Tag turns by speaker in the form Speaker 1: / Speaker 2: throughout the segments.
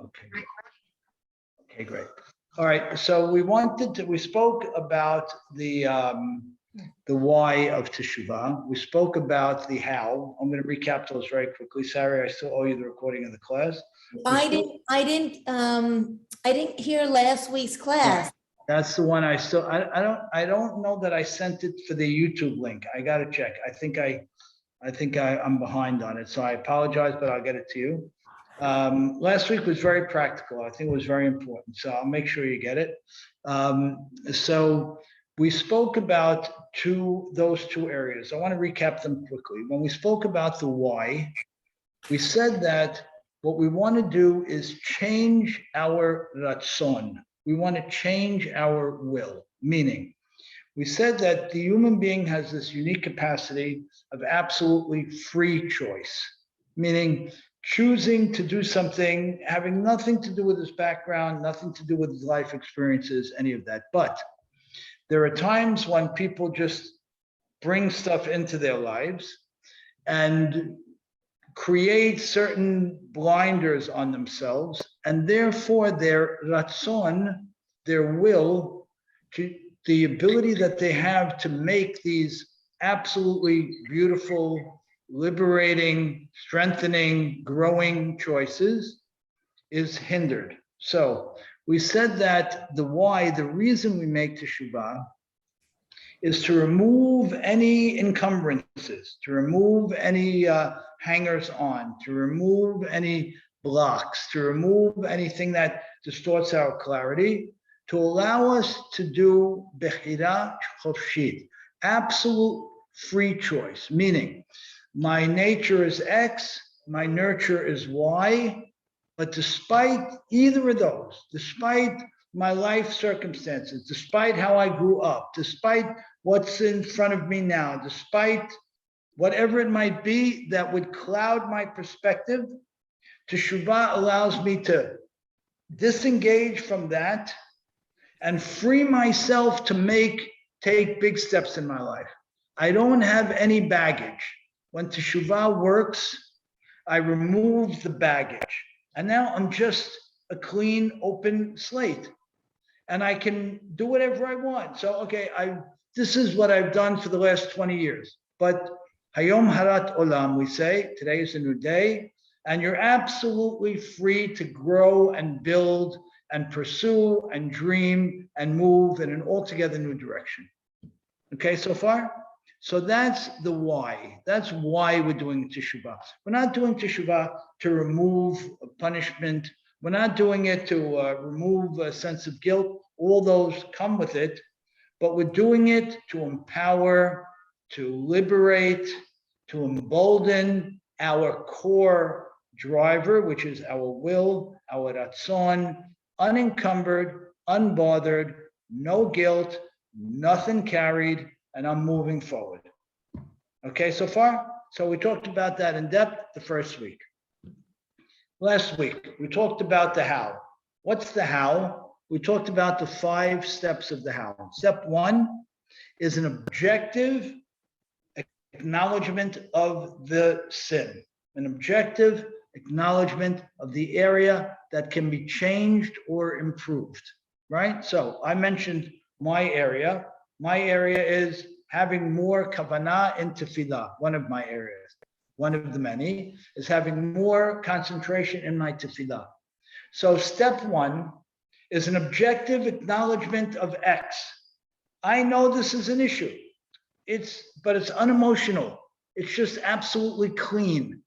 Speaker 1: Okay, great. Okay, great. All right. So we spoke about the why of Teshuvah. We spoke about the how. I'm going to recap those very quickly. Sorry, I still owe you the recording of the class.
Speaker 2: I didn't hear last week's class.
Speaker 1: That's the one I don't know that I sent it for the YouTube link. I got to check. I think I'm behind on it. So I apologize, but I'll get it to you. Last week was very practical. I think it was very important. So I'll make sure you get it. So we spoke about those two areas. I want to recap them quickly. When we spoke about the why, we said that what we want to do is change our ratzon. We want to change our will, meaning we said that the human being has this unique capacity of absolutely free choice, meaning choosing to do something, having nothing to do with his background, nothing to do with his life experiences, any of that. But there are times when people just bring stuff into their lives and create certain blinders on themselves, and therefore their ratzon, their will, the ability that they have to make these absolutely beautiful, liberating, strengthening, growing choices is hindered. So we said that the reason we make Teshuvah is to remove any encumbrances, to remove any hangers on, to remove any blocks, to remove anything that distorts our clarity, to allow us to do bechira chofshit, absolute free choice, meaning my nature is X, my nurture is Y, but despite either of those, despite my life circumstances, despite how I grew up, despite what's in front of me now, despite whatever it might be that would cloud my perspective, Teshuvah allows me to disengage from that and free myself to take big steps in my life. I don't have any baggage. When Teshuvah works, I remove the baggage. And now I'm just a clean, open slate. And I can do whatever I want. So, okay, this is what I've done for the last 20 years. But Hayom Harat Olam, we say, today is a new day. And you're absolutely free to grow and build and pursue and dream and move in an altogether new direction. Okay, so far? So that's the why. That's why we're doing Teshuvah. We're not doing Teshuvah to remove punishment. We're not doing it to remove a sense of guilt. All those come with it. But we're doing it to empower, to liberate, to embolden our core driver, which is our will, our ratzon, unencumbered, unbothered, no guilt, nothing carried, and I'm moving forward. Okay, so far? So we talked about that in depth the first week. Last week, we talked about the how. What's the how? We talked about the 5 steps of the how. Step 1 is an objective acknowledgement of the sin, an objective acknowledgement of the area that can be changed or improved, right? So I mentioned my area. My area is having more kavanah in tefillah, one of my areas. One of the many is having more concentration in my tefillah. So step 1 is an objective acknowledgement of X. I know this is an issue. But it's unemotional. It's just absolutely clean.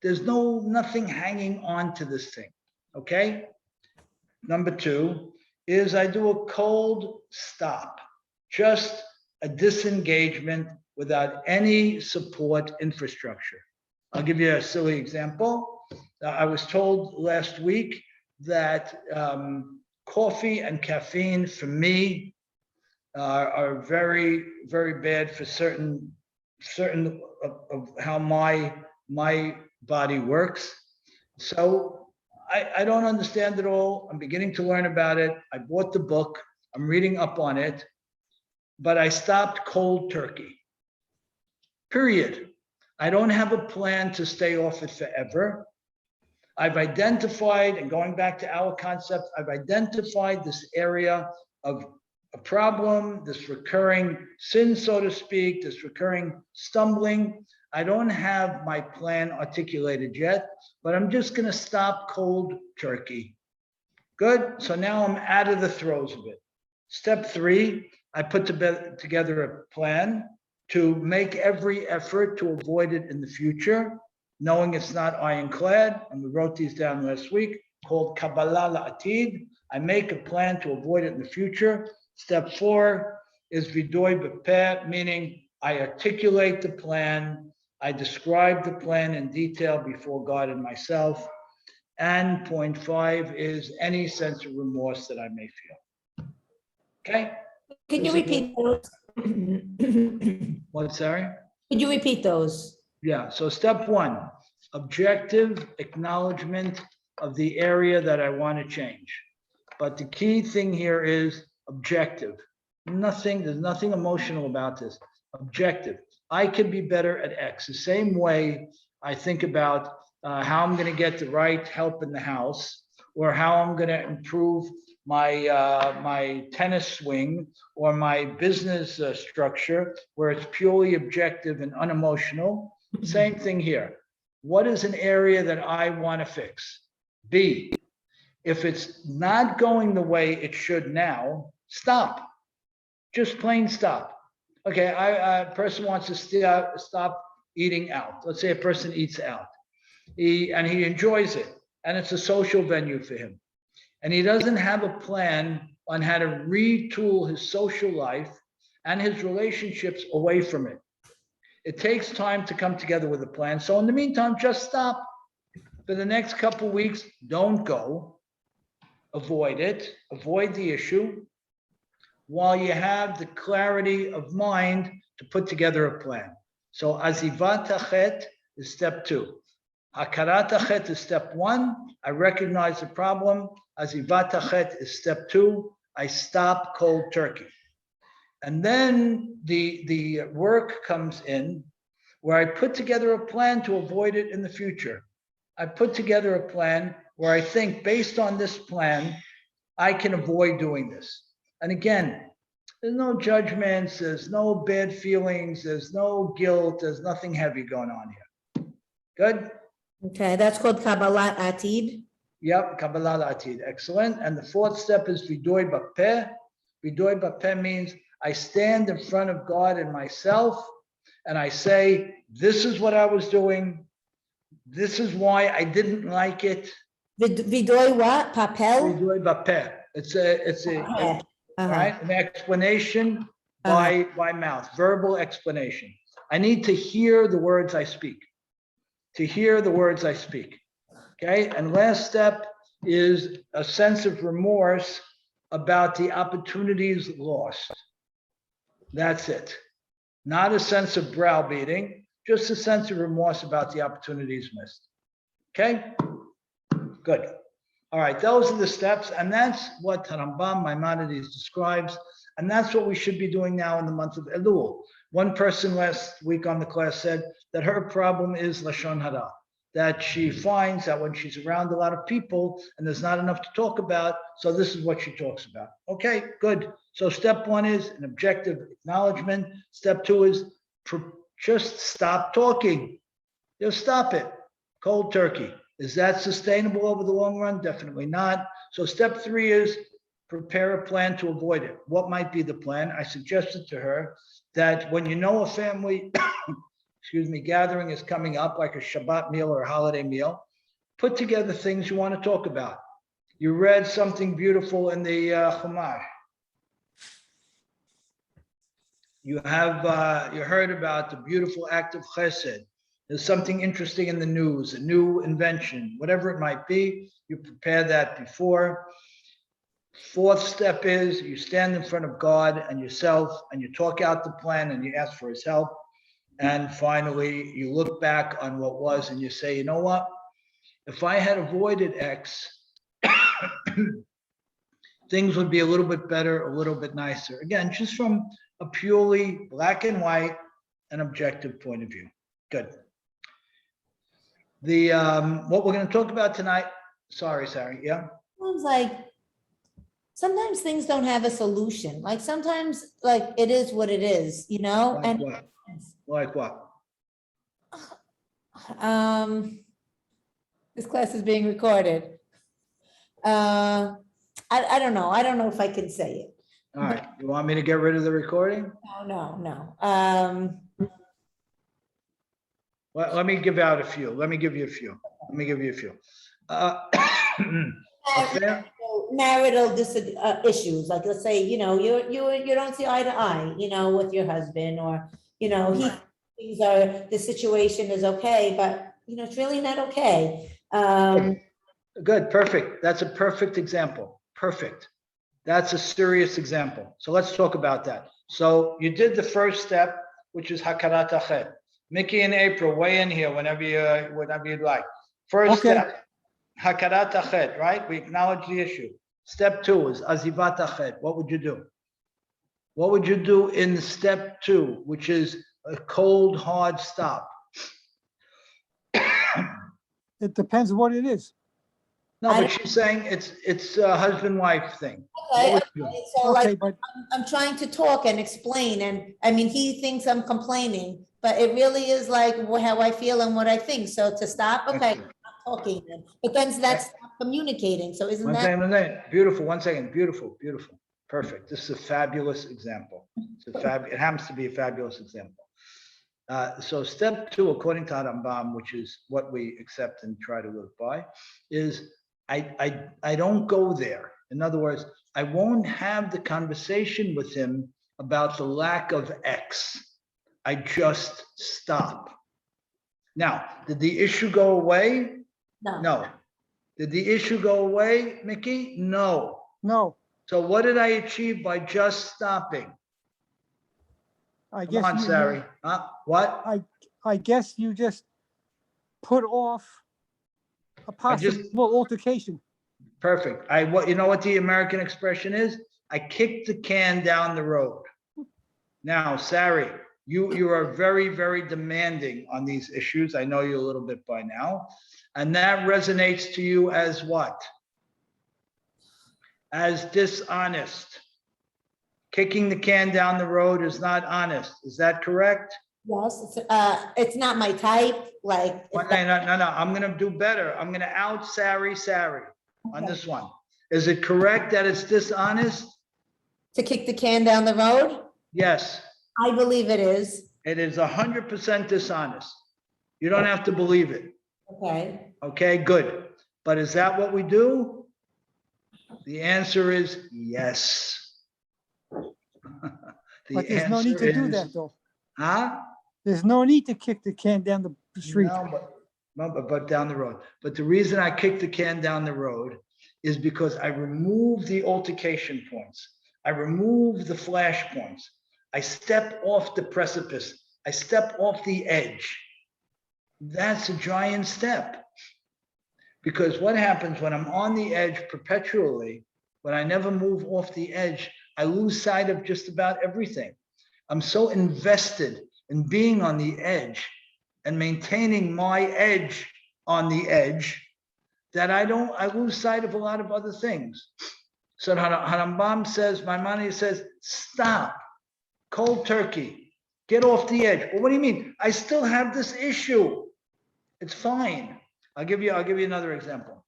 Speaker 1: There's nothing hanging on to this thing, okay? Number 2 is I do a cold stop, just a disengagement without any support infrastructure. I'll give you a silly example. I was told last week that coffee and caffeine for me are very, very bad for certain of how my body works. So I don't understand it all. I'm beginning to learn about it. I bought the book. I'm reading up on it. But I stopped cold turkey. Period. I don't have a plan to stay off it forever. I've identified, and going back to our concept, I've identified this area of a problem, this recurring sin, so to speak, this recurring stumbling. I don't have my plan articulated yet, but I'm just going to stop cold turkey. Good. So now I'm out of the throes of it. Step 3, I put together a plan to make every effort to avoid it in the future, knowing it's not ironclad. And we wrote these down last week, called Kabbalah La'atid. I make a plan to avoid it in the future. Step 4 is Vidoy B'peh, meaning I articulate the plan. I describe the plan in detail before God and myself. And point 5 is any sense of remorse that I may feel. Okay?
Speaker 2: Can you repeat those?
Speaker 1: What, sorry?
Speaker 2: Could you repeat those?
Speaker 1: Yeah, so step 1, objective acknowledgement of the area that I want to change. But the key thing here is objective. There's nothing emotional about this. Objective. I could be better at X. The same way I think about how I'm going to get the right help in the house, or how I'm going to improve my tennis swing or my business structure, where it's purely objective and unemotional. Same thing here. What is an area that I want to fix? B, if it's not going the way it should now, stop. Just plain stop. Okay, a person wants to stop eating out. Let's say a person eats out. He enjoys it, and it's a social venue for him. And he doesn't have a plan on how to retool his social life and his relationships away from it. It takes time to come together with a plan. So in the meantime, just stop. For the next couple of weeks, don't go. Avoid it. Avoid the issue while you have the clarity of mind to put together a plan. So azivat hachet is step 2. Hakarat hachet is step 1. I recognize the problem. Azivat hachet is step 2. I stop cold turkey. And then the work comes in where I put together a plan to avoid it in the future. I put together a plan where I think, based on this plan, I can avoid doing this. And again, there's no judgments, there's no bad feelings, there's no guilt, there's nothing heavy going on here. Good?
Speaker 2: Okay, that's called Kabbalah Atid.
Speaker 1: Yep, Kabbalah Atid, excellent. And the 4th step is Vidoy B'peh. Vidoy B'peh means I stand in front of God and myself, and I say, this is what I was doing. This is why I didn't like it.
Speaker 2: Vidoy what? Papel?
Speaker 1: Vidoy B'peh. All right, an explanation by mouth, verbal explanation. I need to hear the words I speak. To hear the words I speak. Okay, and last step is a sense of remorse about the opportunities lost. That's it. Not a sense of browbeating, just a sense of remorse about the opportunities missed. Okay, good. All right, those are the steps, and that's what Rambam Maimonides describes, and that's what we should be doing now in the month of Elul. One person last week on the class said that her problem is Lashon Hara, that she finds that when she's around a lot of people and there's not enough to talk about, so this is what she talks about. Okay, good. So step 1 is an objective acknowledgement. Step 2 is just stop talking. Just stop it. Cold turkey. Is that sustainable over the long run? Definitely not. So step 3 is prepare a plan to avoid it. What might be the plan? I suggested to her that when you know a family gathering is coming up, like a Shabbat meal or a holiday meal, put together things you want to talk about. You read something beautiful in the Chumash. You heard about the beautiful act of chesed. There's something interesting in the news, a new invention, whatever it might be, you prepare that before. 4th step is you stand in front of God and yourself and you talk out the plan and you ask for his help. And finally, you look back on what was and you say, you know what? If I had avoided X, things would be a little bit better, a little bit nicer. Again, just from a purely black and white and objective point of view. Good. What we're going to talk about tonight, sorry, Sari, yeah?
Speaker 2: Sometimes things don't have a solution. Like sometimes, like it is what it is, you know?
Speaker 1: Like
Speaker 2: And
Speaker 1: what? Like what?
Speaker 2: this class is being recorded. I don't know. I don't know if I can say it.
Speaker 1: All right, you want me to get rid of the recording?
Speaker 2: No.
Speaker 1: Well, let me give out a few. Let me give you a few.
Speaker 2: Marital issues, like let's say, you know, you don't see eye to eye, you know, with your husband, or, you know, the situation is okay, but you know, it's really not okay.
Speaker 1: Good, perfect. That's a perfect example. Perfect. That's a serious example. So let's talk about that. So you did the first step, which is hakarat achet. Mickey and April, weigh in here whenever you'd like. First step, hakarat achet, right? We acknowledge the issue. Step 2 is azivat achet. What would you do? What would you do in step 2, which is a cold, hard stop?
Speaker 3: It depends what it is.
Speaker 1: No, but she's saying it's a husband-wife thing.
Speaker 2: Okay, so
Speaker 3: Okay,
Speaker 2: like,
Speaker 3: but
Speaker 2: I'm trying to talk and explain, and I mean, he thinks I'm complaining, but it really is like how I feel and what I think. So to stop, okay, I'm not talking then, but then that's not communicating. So isn't
Speaker 1: One
Speaker 2: that?
Speaker 1: second, beautiful. 1 second, beautiful. Perfect. This is a fabulous example. It happens to be a fabulous example. So step 2, according to Rambam, which is what we accept and try to live by, is I don't go there. In other words, I won't have the conversation with him about the lack of X. I just stop. Now, did the issue go away? No. Did the issue go away, Mickey? No. So what did I achieve by just stopping? Come on, Sari. What?
Speaker 3: I guess you just put off a possible altercation.
Speaker 1: Perfect. You know what the American expression is? I kicked the can down the road. Now, Sari, you are very, very demanding on these issues. I know you a little bit by now. And that resonates to you as what? As dishonest. Kicking the can down the road is not honest. Is that correct?
Speaker 2: Yes, it's not my type, like.
Speaker 1: No. I'm going to do better. I'm going to out Sari on this one. Is it correct that it's dishonest?
Speaker 2: To kick the can down the road?
Speaker 1: Yes.
Speaker 2: I believe it is.
Speaker 1: It is 100% dishonest. You don't have to believe it.
Speaker 2: Okay.
Speaker 1: Okay, good. But is that what we do? The answer is yes.
Speaker 3: But there's no need to do that, though.
Speaker 1: Huh?
Speaker 3: There's no need to kick the can down the street.
Speaker 1: No, but down the road. But the reason I kick the can down the road is because I remove the altercation points. I remove the flash points. I step off the precipice. I step off the edge. That's a giant step. Because what happens when I'm on the edge perpetually, when I never move off the edge, I lose sight of just about everything. I'm so invested in being on the edge and maintaining my edge on the edge that I lose sight of a lot of other things. So Harambam says, Maimonides says, stop, cold turkey, get off the edge. Well, what do you mean? I still have this issue. It's fine. I'll give you another example.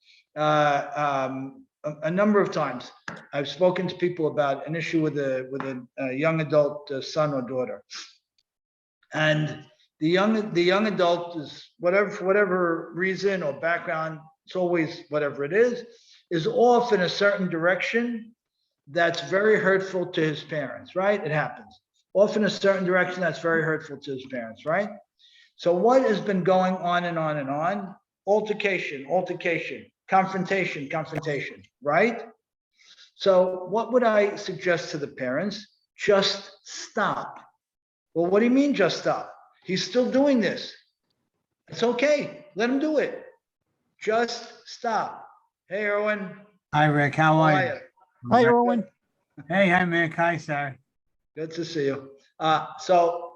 Speaker 1: A number of times I've spoken to people about an issue with a young adult son or daughter, and the young adult is for whatever reason or background, it's always whatever it is off in a certain direction that's very hurtful to his parents, right? It happens. Off in a certain direction that's very hurtful to his parents, right? So what has been going on and on and on? Altercation, confrontation, right? So what would I suggest to the parents? Just stop. Well, what do you mean just stop? He's still doing this. It's okay. Let him do it. Just stop. Hey, Erwin.
Speaker 4: Hi, Rick. How are you?
Speaker 3: Hi, Erwin.
Speaker 4: Hey, hi, Mick. Hi, Sarah.
Speaker 1: Good to see you. So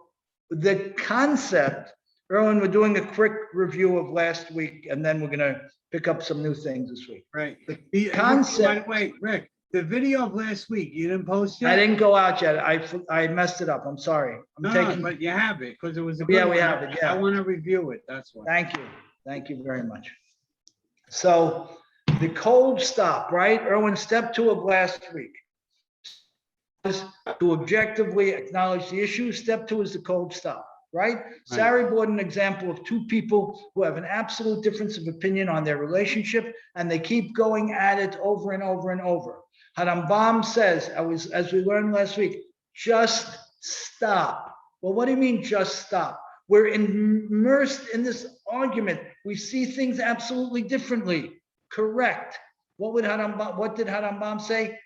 Speaker 1: the concept Erwin, we're doing a quick review of last week, and then we're gonna pick up some new things this week.
Speaker 4: Right.
Speaker 1: The concept.
Speaker 4: Wait, Rick, the video of last week, you didn't post yet?
Speaker 1: I didn't go out yet. I messed it up. I'm sorry.
Speaker 4: No, but you have it, because it was a good
Speaker 1: Yeah,
Speaker 4: one.
Speaker 1: we have it, yeah.
Speaker 4: I want to review it, that's why.
Speaker 1: Thank you. Thank you very much. So the cold stop, right? Erwin, step 2 of last week is to objectively acknowledge the issue. Step 2 is the cold stop, right? Sari brought an example of 2 people who have an absolute difference of opinion on their relationship, and they keep going at it over and over and over. Harambam says, as we learned last week, just stop. Well, what do you mean just stop? We're immersed in this argument. We see things absolutely differently. Correct. What did Harambam say?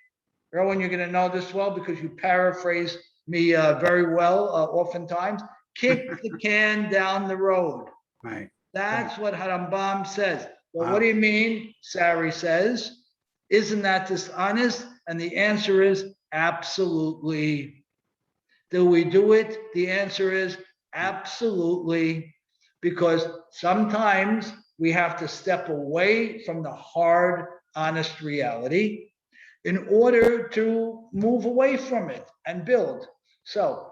Speaker 1: Erwin, you're going to know this well because you paraphrase me very well oftentimes. Kick the can down the road.
Speaker 4: Right.
Speaker 1: That's what Harambam says. Well, what do you mean? Sari says, isn't that dishonest? And the answer is absolutely. Do we do it? The answer is absolutely, because sometimes we have to step away from the hard, honest reality in order to move away from it and build. So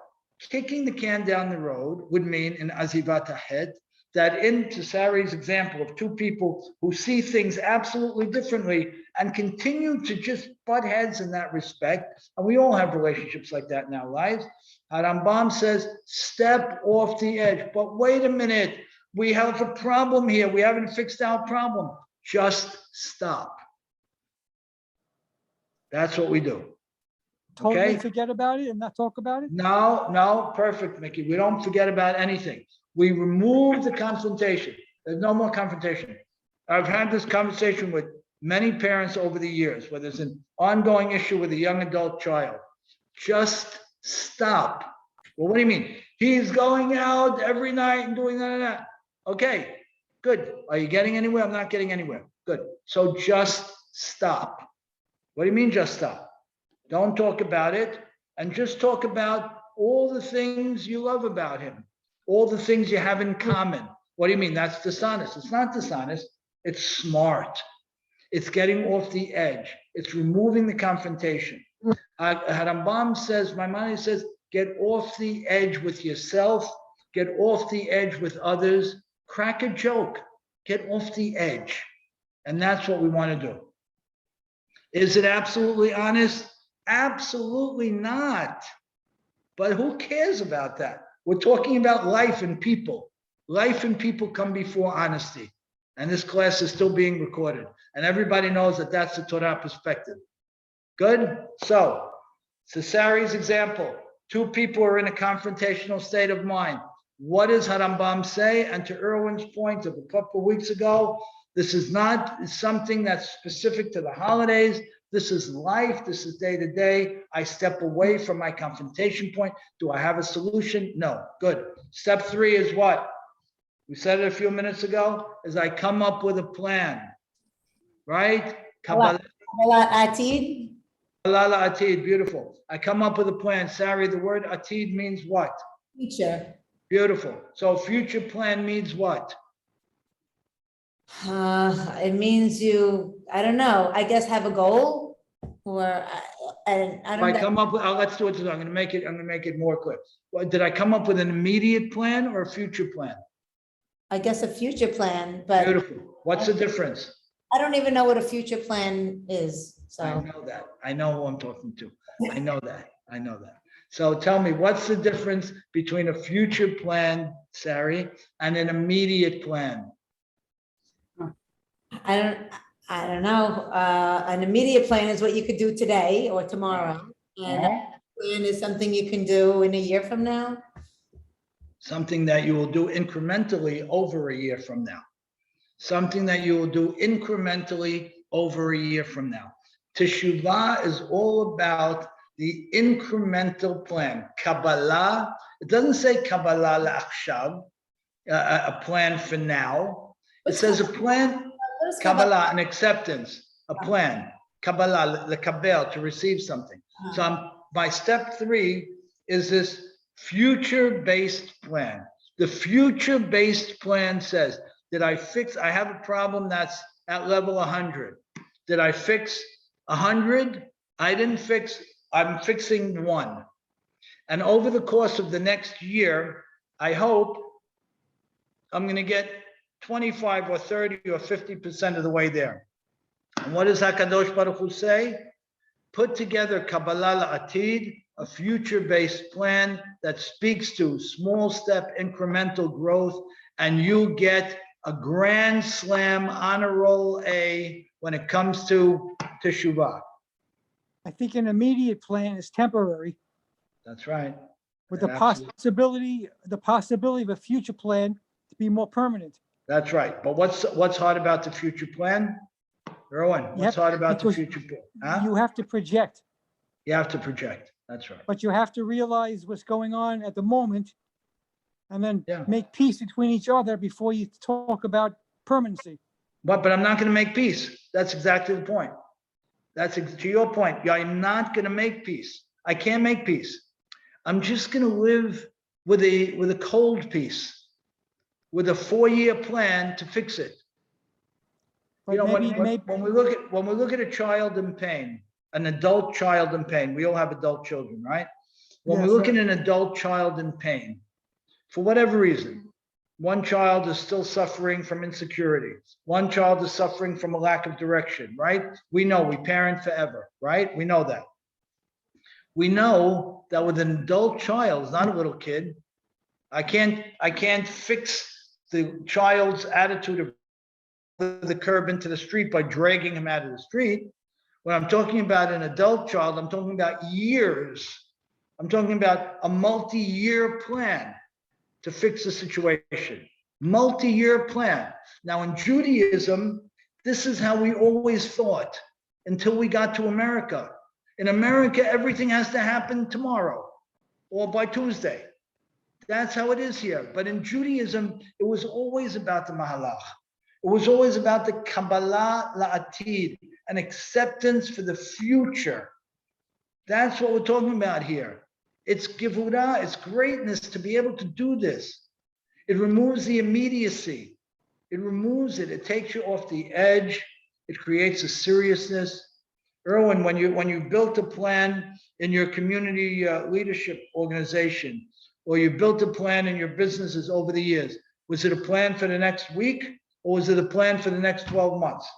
Speaker 1: kicking the can down the road would mean in Azivat Hahet that into Sari's example of 2 people who see things absolutely differently and continue to just butt heads in that respect, and we all have relationships like that in our lives, Harambam says, step off the edge. But wait a minute, we have a problem here. We haven't fixed our problem. Just stop. That's what we do.
Speaker 3: Totally
Speaker 1: Okay?
Speaker 3: forget about it and not talk about it?
Speaker 1: No, perfect, Mickey. We don't forget about anything. We remove the confrontation. There's no more confrontation. I've had this conversation with many parents over the years, where there's an ongoing issue with a young adult child. Just stop. Well, what do you mean? He's going out every night and doing that and that. Okay, good. Are you getting anywhere? I'm not getting anywhere. Good. So just stop. What do you mean just stop? Don't talk about it, and just talk about all the things you love about him, all the things you have in common. What do you mean? That's dishonest. It's not dishonest. It's smart. It's getting off the edge. It's removing the confrontation. Harambam says, Maimonides says, get off the edge with yourself, get off the edge with others, crack a joke, get off the edge. And that's what we want to do. Is it absolutely honest? Absolutely not. But who cares about that? We're talking about life and people. Life and people come before honesty. And this class is still being recorded. And everybody knows that that's the Torah perspective. Good? So, Sari's example. 2 people are in a confrontational state of mind. What does Harambam say? And to Erwin's point of a couple of weeks ago, this is not something that's specific to the holidays. This is life. This is day to day. I step away from my confrontation point. Do I have a solution? No. Good. Step 3 is what? We said it a few minutes ago, is I come up with a plan. Right? Kabbalah
Speaker 2: Atid.
Speaker 1: Kabbalah Atid, beautiful. I come up with a plan. Sari, the word Atid means what?
Speaker 2: Future.
Speaker 1: Beautiful. So future plan means what?
Speaker 2: It means you, I don't know, I guess have a goal, or and I
Speaker 1: If
Speaker 2: don't
Speaker 1: I
Speaker 2: know.
Speaker 1: come up with, let's do it. I'm going to make it more clear. Well, did I come up with an immediate plan or a future plan?
Speaker 2: I guess a future plan, but
Speaker 1: Beautiful. What's the difference?
Speaker 2: I don't even know what a future plan is,
Speaker 1: I
Speaker 2: so.
Speaker 1: know that. I know who I'm talking to. I know that. I know that. So tell me, what's the difference between a future plan, Sari, and an immediate plan?
Speaker 2: I don't know. An immediate plan is what you could do today or tomorrow. And a plan is something you can do in a year from now.
Speaker 1: Something that you will do incrementally over a year from now. Something that you will do incrementally over a year from now. Teshuvah is all about the incremental plan. Kabbalah, it doesn't say Kabbalah la'achshav, a plan for now. It says a plan,
Speaker 2: What is
Speaker 1: Kabbalah, an acceptance, a plan. Kabbalah, the kabel, to receive something. So by step 3 is this future-based plan. The future-based plan says, I have a problem that's at level 100. Did I fix 100? I didn't fix, I'm fixing 1. And over the course of the next year, I hope I'm going to get 25 or 30 or 50% of the way there. And what does HaKadosh Baruch Hu say? Put together Kabbalah La'atid, a future-based plan that speaks to small step incremental growth, and you get a grand slam honor roll A when it comes to Teshuvah.
Speaker 3: I think an immediate plan is temporary,
Speaker 1: That's right.
Speaker 3: with the
Speaker 1: Absolutely.
Speaker 3: possibility of a future plan to be more permanent.
Speaker 1: That's right. But what's hard about the future plan? Erwin, what's hard about the
Speaker 3: because
Speaker 1: future plan? Huh?
Speaker 3: You have to project,
Speaker 1: You have to project. That's right.
Speaker 3: but you have to realize what's going on at the moment and then
Speaker 1: Yeah.
Speaker 3: make peace between each other before you talk about permanency.
Speaker 1: But I'm not going to make peace. That's exactly the point. That's to your point. I'm not going to make peace. I can't make peace. I'm just going to live with a cold peace, with a 4-year plan to fix it.
Speaker 3: But
Speaker 1: You know,
Speaker 3: maybe
Speaker 1: when we look at a child in pain, an adult child in pain, we all have adult children, right? When we
Speaker 3: Yes,
Speaker 1: look
Speaker 3: sir.
Speaker 1: at an adult child in pain, for whatever reason, one child is still suffering from insecurity. One child is suffering from a lack of direction, right? We know we parent forever, right? We know that. We know that with an adult child, it's not a little kid. I can't fix the child's attitude of the curb into the street by dragging him out of the street. When I'm talking about an adult child, I'm talking about years. I'm talking about a multi-year plan to fix the situation. Multi-year plan. Now in Judaism, this is how we always thought until we got to America. In America, everything has to happen tomorrow or by Tuesday. That's how it is here. But in Judaism, it was always about the Mahalach. It was always about the Kabbalah La'atid, an acceptance for the future. That's what we're talking about here. It's Gevurah, it's greatness to be able to do this. It removes the immediacy. It removes it. It takes you off the edge. It creates a seriousness. Erwin, when you built a plan in your community leadership organization, or you built a plan in your businesses over the years, was it a plan for the next week, or was it a plan for the next 12 months?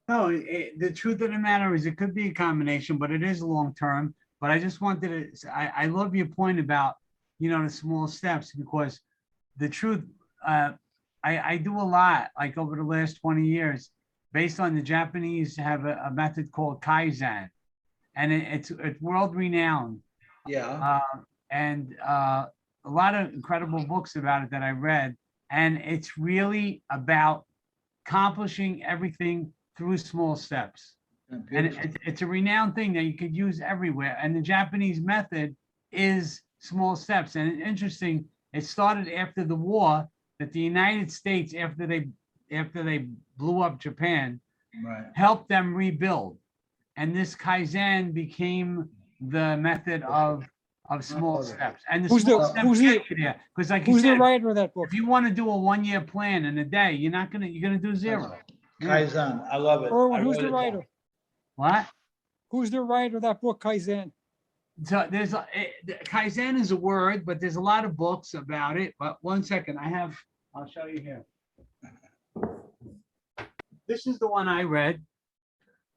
Speaker 4: No, the truth of the matter is it could be a combination, but it is long-term. But I just wanted to, I love your point about, the small steps, because the truth, I do a lot, like over the last 20 years, based on the Japanese have a method called Kaizen, and it's world renowned.
Speaker 1: Yeah.
Speaker 4: And a lot of incredible books about it that I read. And it's really about accomplishing everything through small steps. And it's a renowned thing that you could use everywhere. And the Japanese method is small steps. And interesting, it started after the war, that the United States, after they blew up Japan,
Speaker 1: Right.
Speaker 4: helped them rebuild. And this Kaizen became the method of small steps. And the
Speaker 3: Who's the-
Speaker 4: small steps
Speaker 3: who's the-
Speaker 4: get you there. Because like you
Speaker 3: Who's the
Speaker 4: said,
Speaker 3: writer of that book?
Speaker 4: if you want to do a 1-year plan in a day, you're gonna do zero.
Speaker 1: Kaizen, I love it.
Speaker 3: Erwin,
Speaker 1: I
Speaker 3: who's
Speaker 1: wrote
Speaker 3: the
Speaker 1: it
Speaker 3: writer?
Speaker 1: down.
Speaker 4: What?
Speaker 3: Who's the writer of that book, Kaizen?
Speaker 4: So Kaizen is a word, but there's a lot of books about it. But 1 second, I'll show you here. This is the one I read.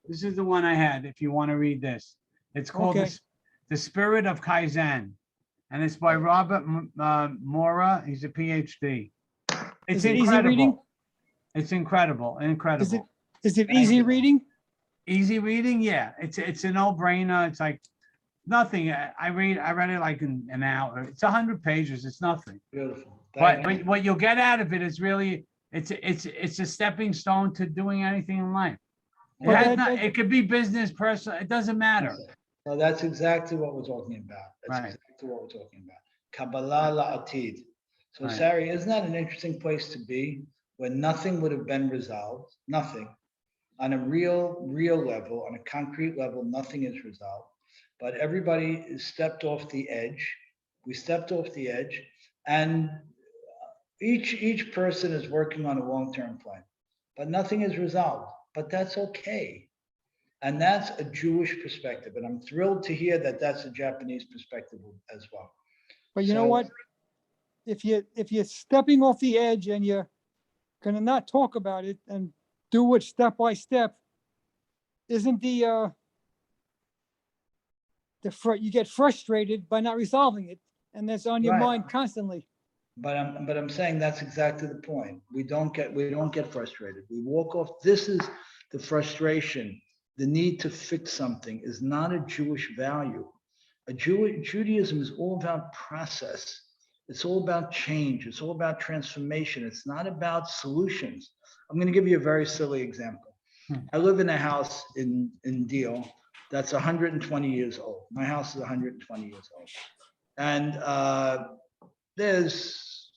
Speaker 4: This is the one I had, if you want to read this. It's called
Speaker 3: Okay.
Speaker 4: The Spirit of Kaizen. And it's by Robert Mora. He's a PhD. It's
Speaker 3: Is it easy
Speaker 4: incredible.
Speaker 3: reading?
Speaker 4: It's incredible.
Speaker 3: Is it easy reading?
Speaker 4: Easy reading? Yeah. It's a no-brainer. It's like nothing. I read it like in an hour. It's 100 pages. It's nothing.
Speaker 1: Beautiful.
Speaker 4: But what you'll get out of it is really, it's a stepping stone to doing anything in life. It could be business, personal. It doesn't matter.
Speaker 1: No, that's exactly what we're talking about. That's
Speaker 4: Right.
Speaker 1: exactly what we're talking about. Kabbalah La'atid. So,
Speaker 4: Right.
Speaker 1: Sari, isn't that an interesting place to be where nothing would have been resolved? Nothing. On a real level, on a concrete level, nothing is resolved. But everybody is stepped off the edge. We stepped off the edge. And each person is working on a long-term plan, but nothing is resolved, but that's okay. And that's a Jewish perspective. And I'm thrilled to hear that that's a Japanese perspective as well.
Speaker 3: But you know
Speaker 1: So-
Speaker 3: what? If you're stepping off the edge and you're gonna not talk about it and do it step by step, isn't you get frustrated by not resolving it, and that's on your
Speaker 1: Right.
Speaker 3: mind constantly.
Speaker 1: But I'm saying that's exactly the point. We don't get frustrated. We walk off. This is the frustration. The need to fix something is not a Jewish value. Judaism is all about process. It's all about change. It's all about transformation. It's not about solutions. I'm going to give you a very silly example. I live in a house in Deal that's 120 years old. My house is 120 years old. And there's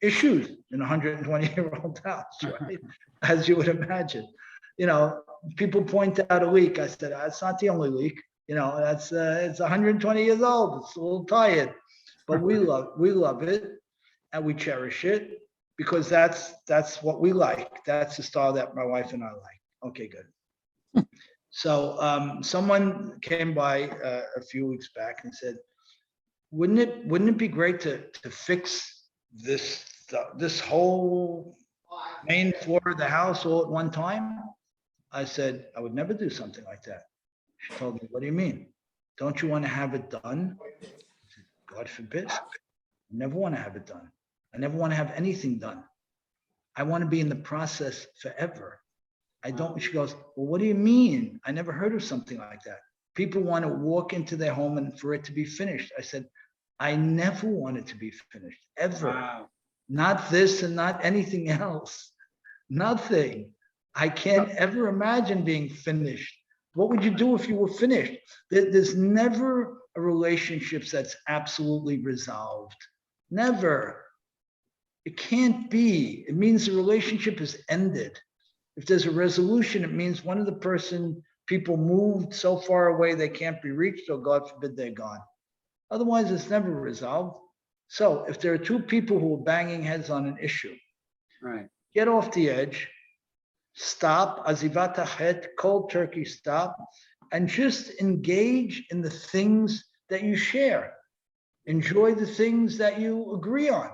Speaker 1: issues in a 120-year-old house, right? As you would imagine. You know, people point out a leak. I said, it's not the only leak. You know, it's 120 years old. It's a little tired, but we love it and we cherish it because that's what we like. That's the style that my wife and I like. Okay, good. So someone came by a few weeks back and said, wouldn't it be great to fix this whole main floor of the house all at one time? I said, I would never do something like that. She told me, what do you mean? Don't you want to have it done? I said, God forbid. I never want to have it done. I never want to have anything done. I want to be in the process forever. I don't. She goes, well, what do you mean? I never heard of something like that. People want to walk into their home and for it to be finished. I said, I never want it to be finished, ever.
Speaker 4: Wow.
Speaker 1: Not this and not anything else. Nothing. I can't ever imagine being finished. What would you do if you were finished? There's never a relationship that's absolutely resolved. Never. It can't be. It means the relationship is ended. If there's a resolution, it means one of the people moved so far away they can't be reached, or God forbid they're gone. Otherwise, it's never resolved. So if there are two people who are banging heads on an issue,
Speaker 4: Right.
Speaker 1: get off the edge, stop, azivat hachet, cold turkey stop, and just engage in the things that you share. Enjoy the things that you agree on.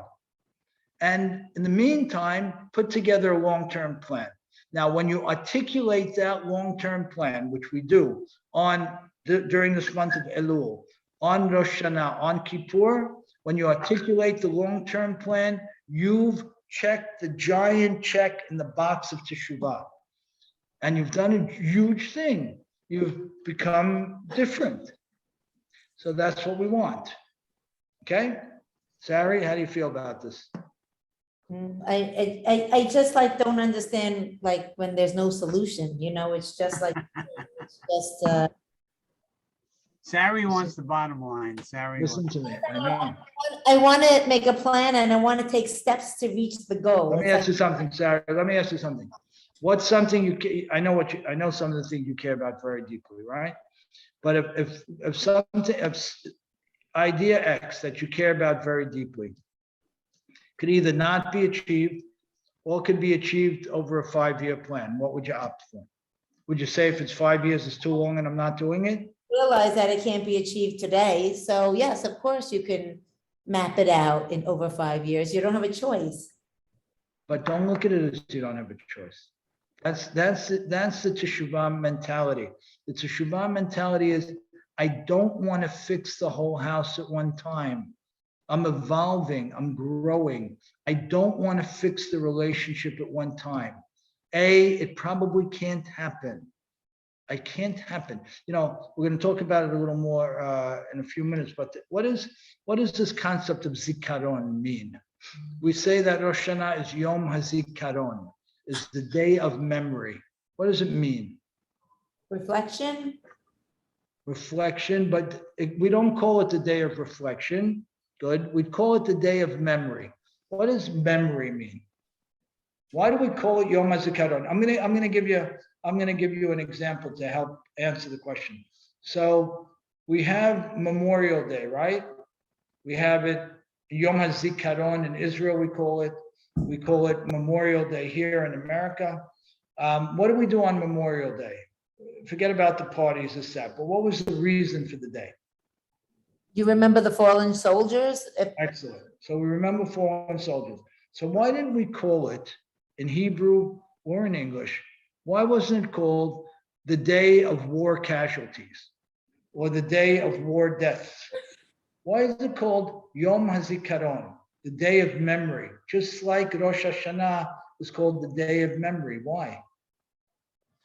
Speaker 1: And in the meantime, put together a long-term plan. Now, when you articulate that long-term plan, which we do during this month of Elul, on Rosh Hashanah, on Kippur, when you articulate the long-term plan, you've checked the giant check in the box of Teshuvah. And you've done a huge thing. You've become different. So that's what we want. Okay? Sari, how do you feel about this?
Speaker 2: I just don't understand when there's no solution, it's just
Speaker 4: Sari wants the bottom line. Sari.
Speaker 1: Listen to me. I know.
Speaker 2: I want to make a plan and I want to take steps to reach the goal.
Speaker 1: Let me ask you something, Sarah. Let me ask you something. What's something I know some of the things you care about very deeply, right? But if idea X that you care about very deeply could either not be achieved or could be achieved over a 5-year plan, what would you opt for? Would you say if it's 5 years, it's too long and I'm not doing it?
Speaker 2: Realize that it can't be achieved today. So yes, of course you can map it out in over 5 years. You don't have a choice.
Speaker 1: But don't look at it as you don't have a choice. That's the Teshuvah mentality. The Teshuvah mentality is, I don't want to fix the whole house at one time. I'm evolving, I'm growing. I don't want to fix the relationship at one time. It probably can't happen. It can't happen. We're going to talk about it a little more in a few minutes, but what does this concept of zikaron mean? We say that Rosh Hashanah is Yom HaZikaron, is the day of memory. What does it mean?
Speaker 2: Reflection,
Speaker 1: but we don't call it the day of reflection. Good. We'd call it the day of memory. What does memory mean? Why do we call it Yom HaZikaron? I'm going to give you an example to help answer the question. So we have Memorial Day, right? We have it Yom HaZikaron in Israel, we call it. We call it Memorial Day here in America. What do we do on Memorial Day? Forget about the parties and stuff, but what was the reason for the day?
Speaker 2: You remember the fallen soldiers?
Speaker 1: Excellent. So we remember fallen soldiers. So why didn't we call it in Hebrew or in English? Why wasn't it called the Day of War Casualties or the Day of War Deaths? Why is it called Yom HaZikaron, the Day of Memory? Just like Rosh Hashanah is called the Day of Memory. Why?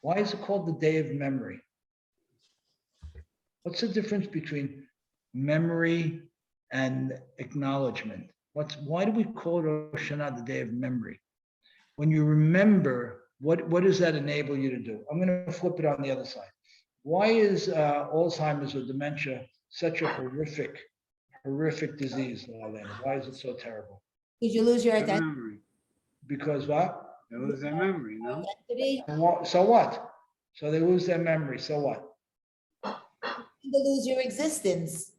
Speaker 1: Why is it called the Day of Memory? What's the difference between memory and acknowledgement? Why do we call Rosh Hashanah the Day of Memory? When you remember, what does that enable you to do? I'm going to flip it on the other side. Why is Alzheimer's or dementia such a horrific disease, Marlene? Why is it so terrible?
Speaker 2: Did you lose your
Speaker 4: Their
Speaker 2: identity?
Speaker 4: memory.
Speaker 1: Because what?
Speaker 4: They lose their memory, no?
Speaker 1: So what? So they lose their memory. So what?
Speaker 2: You lose your existence.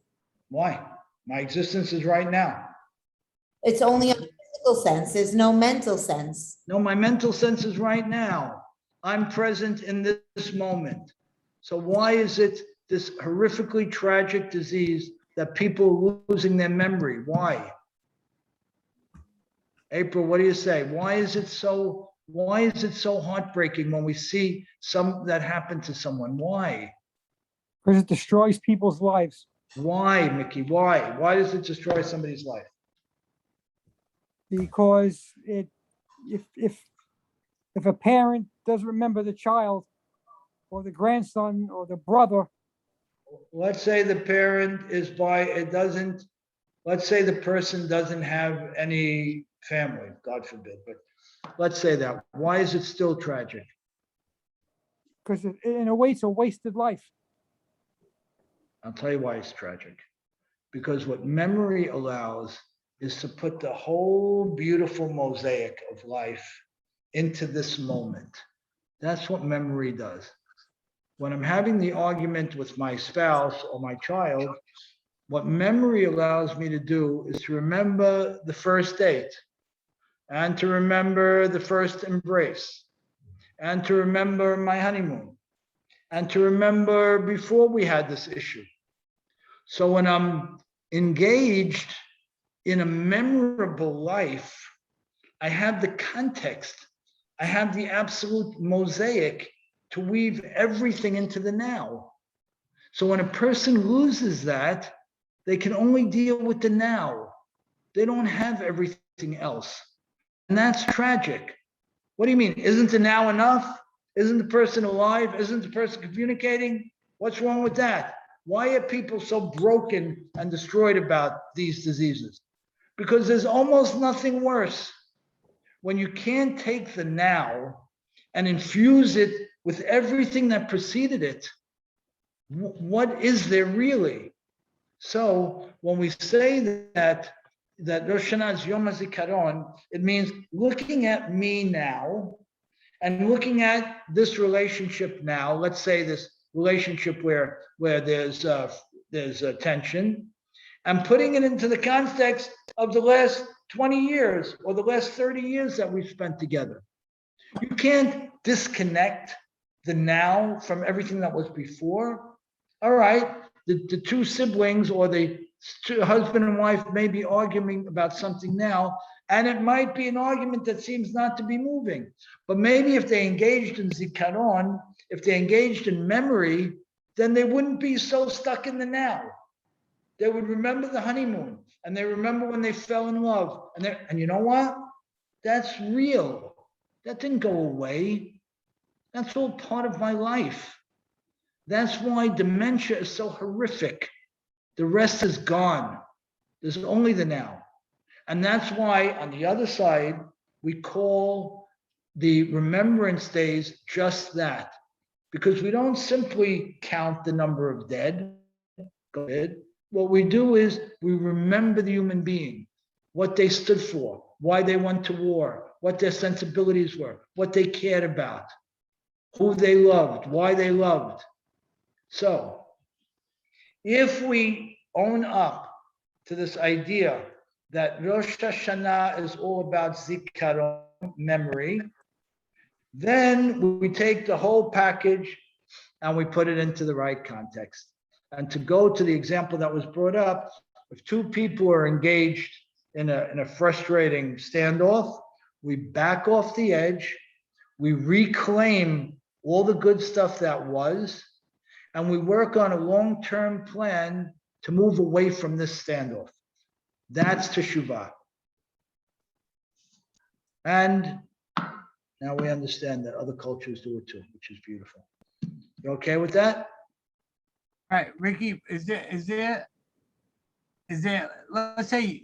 Speaker 1: Why? My existence is right now.
Speaker 2: It's only a physical sense. There's no mental sense.
Speaker 1: No, my mental sense is right now. I'm present in this moment. So why is it this horrifically tragic disease that people are losing their memory? Why? April, what do you say? Why is it so heartbreaking when we see that happen to someone? Why?
Speaker 3: Because it destroys people's lives.
Speaker 1: Why, Mickey? Why? Why does it destroy somebody's life?
Speaker 3: Because if a parent doesn't remember the child or the grandson or the brother,
Speaker 1: Let's say the parent let's say the person doesn't have any family, God forbid, but let's say that. Why is it still tragic?
Speaker 3: because in a way it's a wasted life.
Speaker 1: I'll tell you why it's tragic. Because what memory allows is to put the whole beautiful mosaic of life into this moment. That's what memory does. When I'm having the argument with my spouse or my child, what memory allows me to do is to remember the first date and to remember the first embrace and to remember my honeymoon and to remember before we had this issue. So when I'm engaged in a memorable life, I have the context, I have the absolute mosaic to weave everything into the now. So when a person loses that, they can only deal with the now. They don't have everything else. And that's tragic. What do you mean? Isn't the now enough? Isn't the person alive? Isn't the person communicating? What's wrong with that? Why are people so broken and destroyed about these diseases? Because there's almost nothing worse. When you can't take the now and infuse it with everything that preceded it, what is there really? So when we say that Rosh Hashanah is Yom HaZikaron, it means looking at me now and looking at this relationship now. Let's say this relationship where there's tension, and putting it into the context of the last 20 years or the last 30 years that we've spent together. You can't disconnect the now from everything that was before. All right, the two siblings or the husband and wife may be arguing about something now, and it might be an argument that seems not to be moving. But maybe if they engaged in zikaron, if they engaged in memory, then they wouldn't be so stuck in the now. They would remember the honeymoon, and they remember when they fell in love. And you know what? That's real. That didn't go away. That's all part of my life. That's why dementia is so horrific. The rest is gone. There's only the now. And that's why on the other side, we call the remembrance days just that. Because we don't simply count the number of dead. Go ahead. What we do is we remember the human being, what they stood for, why they went to war, what their sensibilities were, what they cared about, who they loved, why they loved. So if we own up to this idea that Rosh Hashanah is all about zikaron, memory. Then we take the whole package and we put it into the right context. And to go to the example that was brought up, if two people are engaged in a frustrating standoff, we back off the edge, we reclaim all the good stuff that was, and we work on a long-term plan to move away from this standoff. That's Teshuvah. And now we understand that other cultures do it too, which is beautiful. You okay with that?
Speaker 4: All right, Ricky, is there, let's say,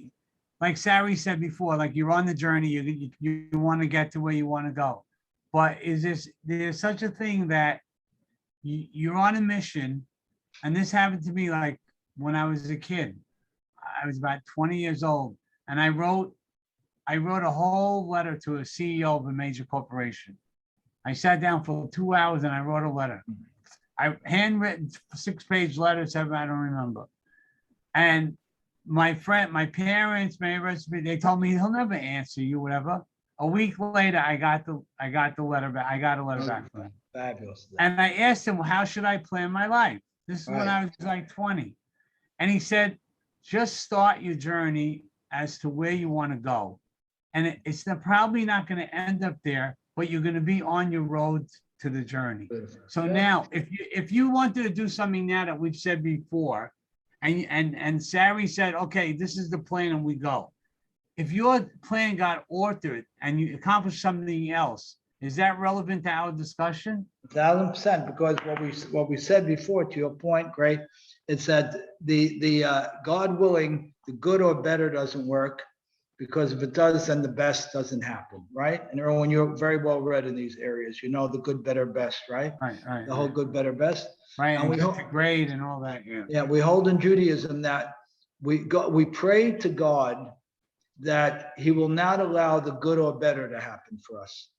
Speaker 4: like Sari said before, like you're on the journey, you want to get to where you want to go. But there's such a thing that you're on a mission, and this happened to me like when I was a kid. I was about 20 years old, and I wrote a whole letter to a CEO of a major corporation. I sat down for 2 hours and I wrote a letter. I handwritten 6-page letter, 7, I don't remember. And my parents, they told me he'll never answer you, whatever. A week later, I got the letter back. I got a letter back from him.
Speaker 1: Fabulous.
Speaker 4: And I asked him, well, how should I plan my life? This is when I was like 20. And he said, just start your journey as to where you want to go. And it's probably not going to end up there, but you're going to be on your road to the journey. So now, if you wanted to do something now that we've said before, and Sari said, okay, this is the plan and we go. If your plan got altered and you accomplished something else, is that relevant to our discussion?
Speaker 1: 1,000%, because what we said before, to your point, great, it's that the God willing, the good or better doesn't work, because if it does, then the best doesn't happen, right? And Erwin, you're very well read in these areas. You know the good, better, best, right?
Speaker 4: Right.
Speaker 1: The whole good, better, best.
Speaker 4: Right,
Speaker 1: And we
Speaker 4: and to grade and all that, yeah.
Speaker 1: Yeah, we hold in Judaism that we pray to God that He will not allow the good or better to happen for us,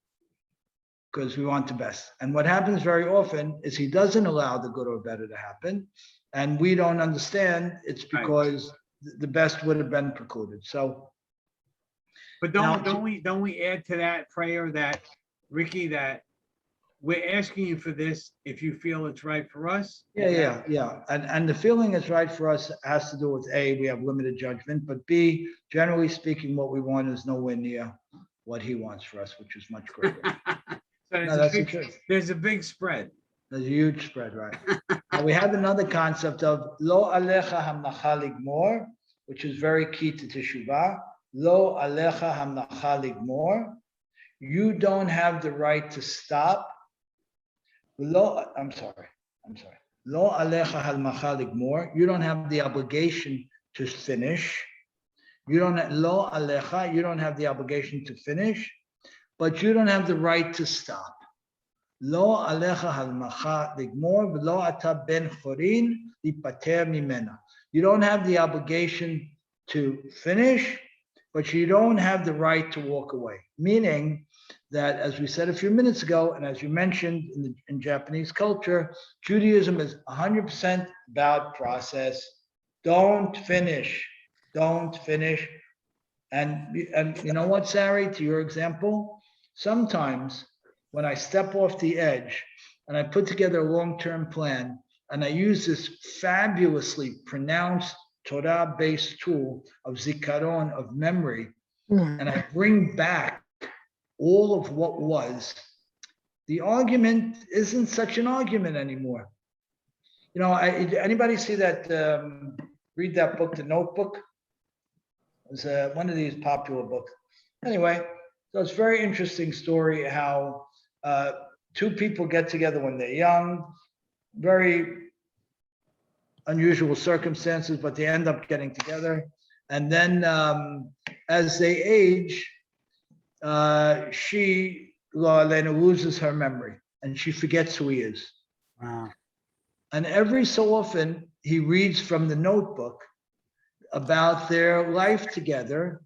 Speaker 1: because we want the best. And what happens very often is He doesn't allow the good or better to happen, and we don't understand it's because the best would have been precluded. So,
Speaker 4: but don't we add to that prayer that, Ricky, that we're asking you for this if you feel it's right for us?
Speaker 1: Yeah. And the feeling is right for us has to do with A, we have limited judgment, but B, generally speaking, what we want is nowhere near what He wants for us, which is much greater.
Speaker 4: So there's a big spread.
Speaker 1: There's a huge spread, right? Now we have another concept of lo alecha hamnacha ligmor, which is very key to Teshuvah. Lo alecha hamnacha ligmor. You don't have the right to stop. I'm sorry. Lo alecha hamnacha ligmor. You don't have the obligation to finish. Lo alecha. You don't have the obligation to finish, but you don't have the right to stop. Lo alecha halmacha ligmor v'lo ata ben chorin lipater mimena. You don't have the obligation to finish, but you don't have the right to walk away. Meaning that, as we said a few minutes ago, and as you mentioned in Japanese culture, Judaism is 100% about process. Don't finish. And you know what, Sari, to your example, sometimes when I step off the edge and I put together a long-term plan and I use this fabulously pronounced Torah-based tool of zikaron, of memory, and I bring back all of what was, the argument isn't such an argument anymore. You know, anybody see that, read that book, The Notebook? It was one of these popular books. Anyway, so it's a very interesting story how two people get together when they're young, very unusual circumstances, but they end up getting together. And then as they age, she, Elena, loses her memory and she forgets who he is.
Speaker 4: Wow.
Speaker 1: And every so often he reads from the notebook about their life together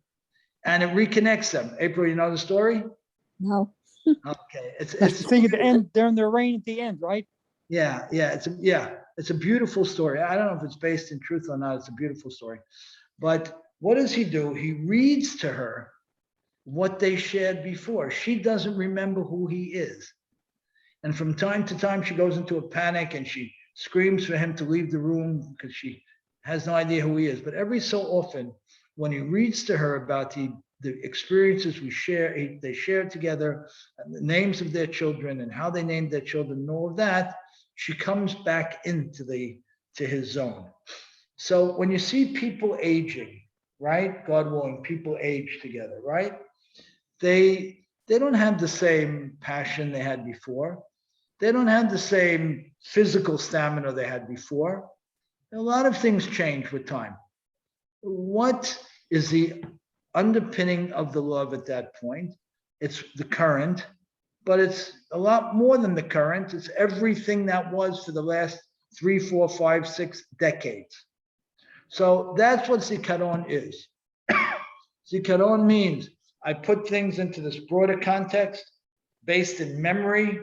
Speaker 1: and it reconnects them. April, you know the story?
Speaker 2: No.
Speaker 1: Okay.
Speaker 3: That's the thing at the end, they're in their reign at the end, right?
Speaker 1: Yeah. It's a beautiful story. I don't know if it's based in truth or not. It's a beautiful story. But what does he do? He reads to her what they shared before. She doesn't remember who he is. And from time to time, she goes into a panic and she screams for him to leave the room because she has no idea who he is. But every so often, when he reads to her about the experiences they shared together, and the names of their children and how they named their children and all of that, she comes back into his zone. So when you see people aging, right? God willing, people age together, right? They don't have the same passion they had before. They don't have the same physical stamina they had before. A lot of things change with time. What is the underpinning of the love at that point? It's the current, but it's a lot more than the current. It's everything that was for the last 3, 4, 5, 6 decades. So that's what zikaron is. Zikaron means I put things into this broader context based in memory.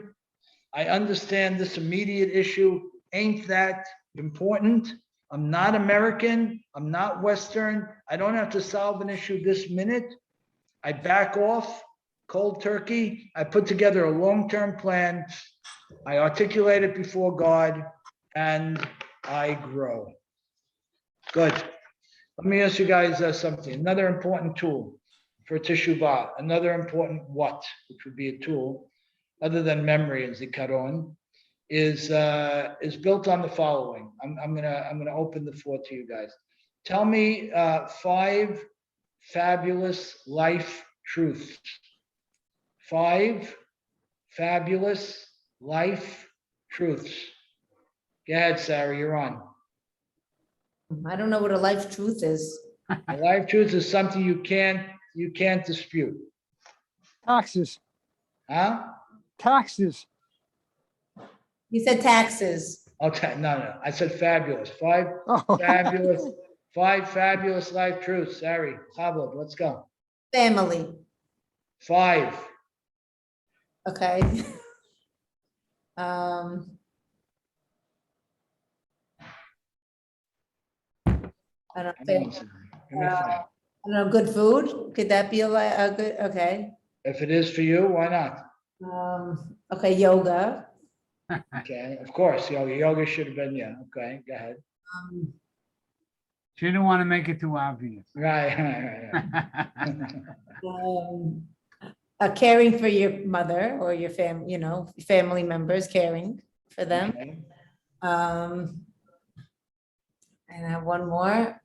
Speaker 1: I understand this immediate issue ain't that important. I'm not American. I'm not Western. I don't have to solve an issue this minute. I back off cold turkey. I put together a long-term plan. I articulate it before God and I grow. Good. Let me ask you guys something. Another important tool for Teshuvah, another important what, which would be a tool other than memory and zikaron, is built on the following. I'm gonna open the floor to you guys. Tell me 5 fabulous life truths. 5 fabulous life truths. Go ahead, Sarah, you're on.
Speaker 2: I don't know what a life truth is.
Speaker 1: A life truth is something you can't dispute.
Speaker 3: Taxes,
Speaker 1: Huh?
Speaker 3: taxes.
Speaker 2: You said taxes.
Speaker 1: Okay, no. I said fabulous. 5
Speaker 3: Oh.
Speaker 1: fabulous life truths. Sorry, Chabad, let's go.
Speaker 2: Family.
Speaker 1: 5.
Speaker 2: Okay. I don't
Speaker 1: Come on,
Speaker 2: know.
Speaker 1: Sarah. Give me 5.
Speaker 2: I don't know. Good food. Could that be a good? Okay.
Speaker 1: If it is for you, why not?
Speaker 2: Okay. Yoga.
Speaker 1: Okay, of course, yoga should have been, yeah. Okay, go ahead.
Speaker 4: She didn't want to make it too obvious.
Speaker 1: Right.
Speaker 2: Caring for your mother or your family members, caring for them.
Speaker 1: Okay.
Speaker 2: And I have one more.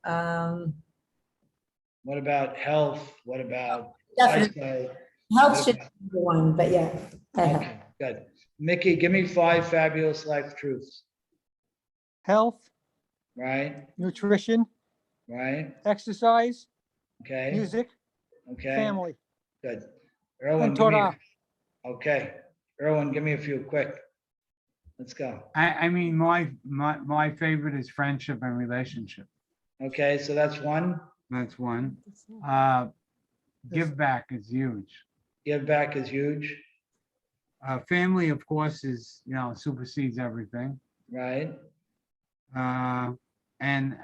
Speaker 1: What about health? What about
Speaker 2: Definitely.
Speaker 1: eyesight?
Speaker 2: Health should be the one, but yeah.
Speaker 1: Okay, good. Mickey, give me 5 fabulous life truths.
Speaker 3: Health,
Speaker 1: Right,
Speaker 3: nutrition,
Speaker 1: right,
Speaker 3: exercise,
Speaker 1: okay,
Speaker 3: music,
Speaker 1: okay,
Speaker 3: family,
Speaker 1: good. Erwin,
Speaker 3: and
Speaker 1: give me,
Speaker 3: Torah.
Speaker 1: okay. Erwin, give me a few quick. Let's go.
Speaker 4: I mean, my favorite is friendship and relationship.
Speaker 1: Okay, so that's 1.
Speaker 4: That's one. Give back is huge.
Speaker 1: Give back is huge,
Speaker 4: Family, of course, is, supersedes everything.
Speaker 1: right?
Speaker 4: And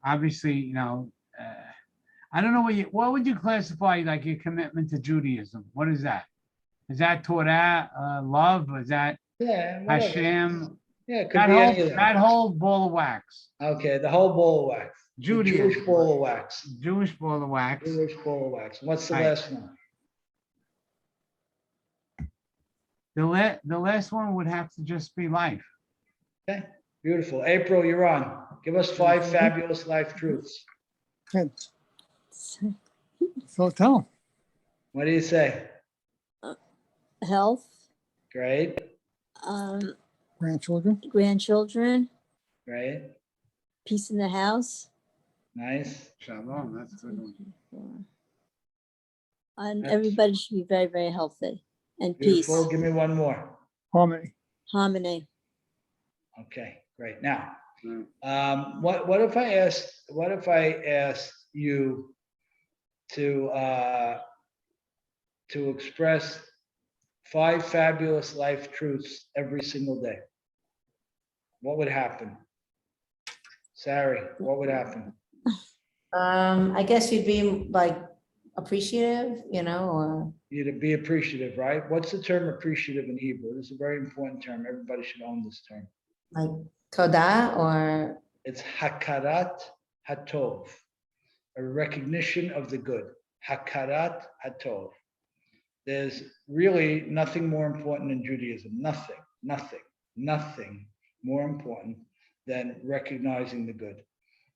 Speaker 4: obviously, I don't know what would you classify like your commitment to Judaism? What is that? Is that Torah, love? Is that
Speaker 1: Yeah, whatever.
Speaker 4: Hashem?
Speaker 1: Yeah, it could be any of
Speaker 4: That
Speaker 1: that.
Speaker 4: whole ball of wax.
Speaker 1: Okay, the whole ball of wax. The
Speaker 4: Judaism.
Speaker 1: Jewish ball of wax.
Speaker 4: Jewish ball of wax.
Speaker 1: Jewish ball of wax. What's the
Speaker 4: Right.
Speaker 1: last one?
Speaker 4: The last one would have to just be life.
Speaker 1: Okay, beautiful. April, you're on. Give us 5 fabulous life truths.
Speaker 3: Good. So tell 'em.
Speaker 1: What do you say?
Speaker 5: Health,
Speaker 1: Great,
Speaker 3: Grandchildren,
Speaker 5: grandchildren,
Speaker 1: great,
Speaker 5: peace in the house.
Speaker 1: nice.
Speaker 4: Shalom, that's a good one.
Speaker 5: And
Speaker 1: That's-
Speaker 5: everybody should be very, very healthy and peace,
Speaker 1: Beautiful. Give me one more.
Speaker 3: harmony.
Speaker 5: harmony.
Speaker 1: Okay, great. Now,
Speaker 4: Mm.
Speaker 1: what if I asked you to express 5 fabulous life truths every single day? What would happen? Sari, what would happen?
Speaker 2: I guess you'd be like appreciative, or
Speaker 1: You to be appreciative, right? What's the term appreciative in Hebrew? This is a very important term. Everybody should own this term.
Speaker 2: like toda, or
Speaker 1: It's hakarat hatov, a recognition of the good. Hakarat hatov. There's really nothing more important in Judaism. Nothing more important than recognizing the good.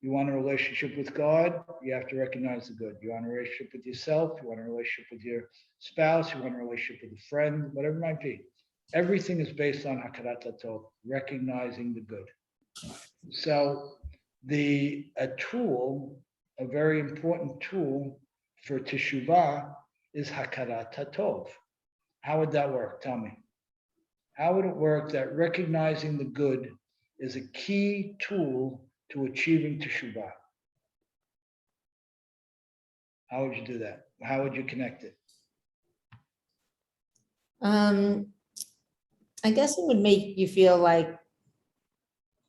Speaker 1: You want a relationship with God, you have to recognize the good. You want a relationship with yourself, you want a relationship with your spouse, you want a relationship with a friend, whatever it might be. Everything is based on hakarat hatov, recognizing the good. So a very important tool for Teshuvah is hakarat hatov. How would that work? Tell me. How would it work that recognizing the good is a key tool to achieving Teshuvah? How would you do that? How would you connect it?
Speaker 2: I guess it would make you feel like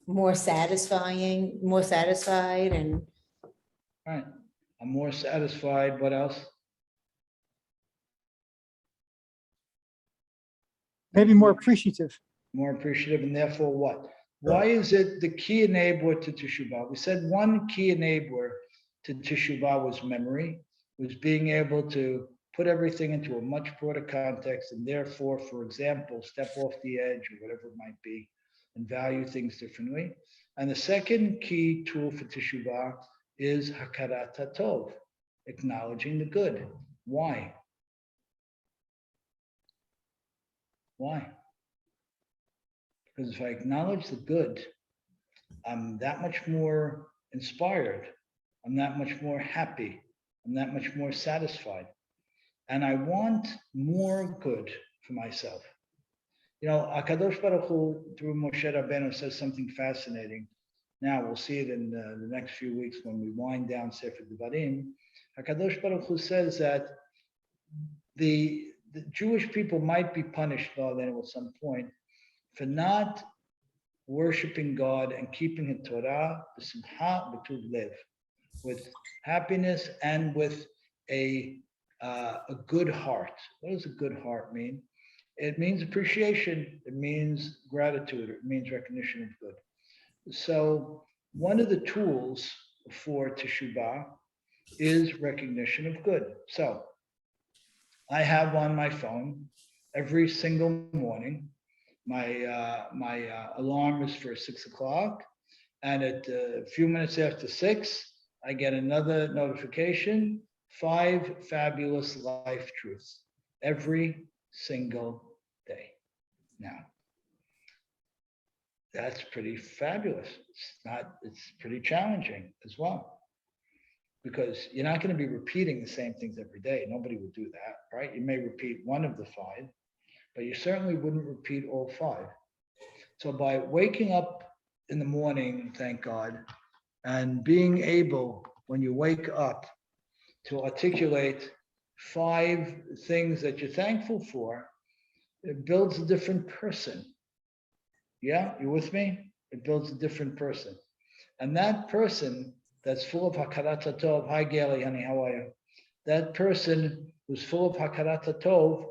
Speaker 2: more satisfied, and
Speaker 1: Right. I'm more satisfied. What else?
Speaker 3: Maybe more appreciative.
Speaker 1: More appreciative, and therefore what? Why is it the key enabler to Teshuvah? We said one key enabler to Teshuvah was memory, was being able to put everything into a much broader context, and therefore, for example, step off the edge or whatever it might be, and value things differently. And the second key tool for Teshuvah is hakarat hatov, acknowledging the good. Why? Why? Because if I acknowledge the good, I'm that much more inspired. I'm that much more happy. I'm that much more satisfied. And I want more good for myself. Akadosh Baruch Hu, through Moshe Rabbeinu, says something fascinating. Now we'll see it in the next few weeks when we wind down Sefer Devarim. Akadosh Baruch Hu says that the Jewish people might be punished, then at some point, for not worshiping God and keeping the Torah, b'simcha b'tuv lev, with happiness and with a good heart. What does a good heart mean? It means appreciation. It means gratitude. It means recognition of good. So one of the tools for Teshuvah is recognition of good. So I have on my phone every single morning, my alarm is for 6 o'clock, and at a few minutes after 6, I get another notification, 5 fabulous life truths every single day. Now, that's pretty fabulous. It's pretty challenging as well, because you're not going to be repeating the same things every day. Nobody would do that, right? You may repeat one of the 5, but you certainly wouldn't repeat all 5. So by waking up in the morning, thank God, and being able, when you wake up, to articulate 5 things that you're thankful for, it builds a different person. Yeah, you with me? It builds a different person. And that person that's full of hakarat hatov, hi Gaily, honey, how are you? That person who's full of hakarat hatov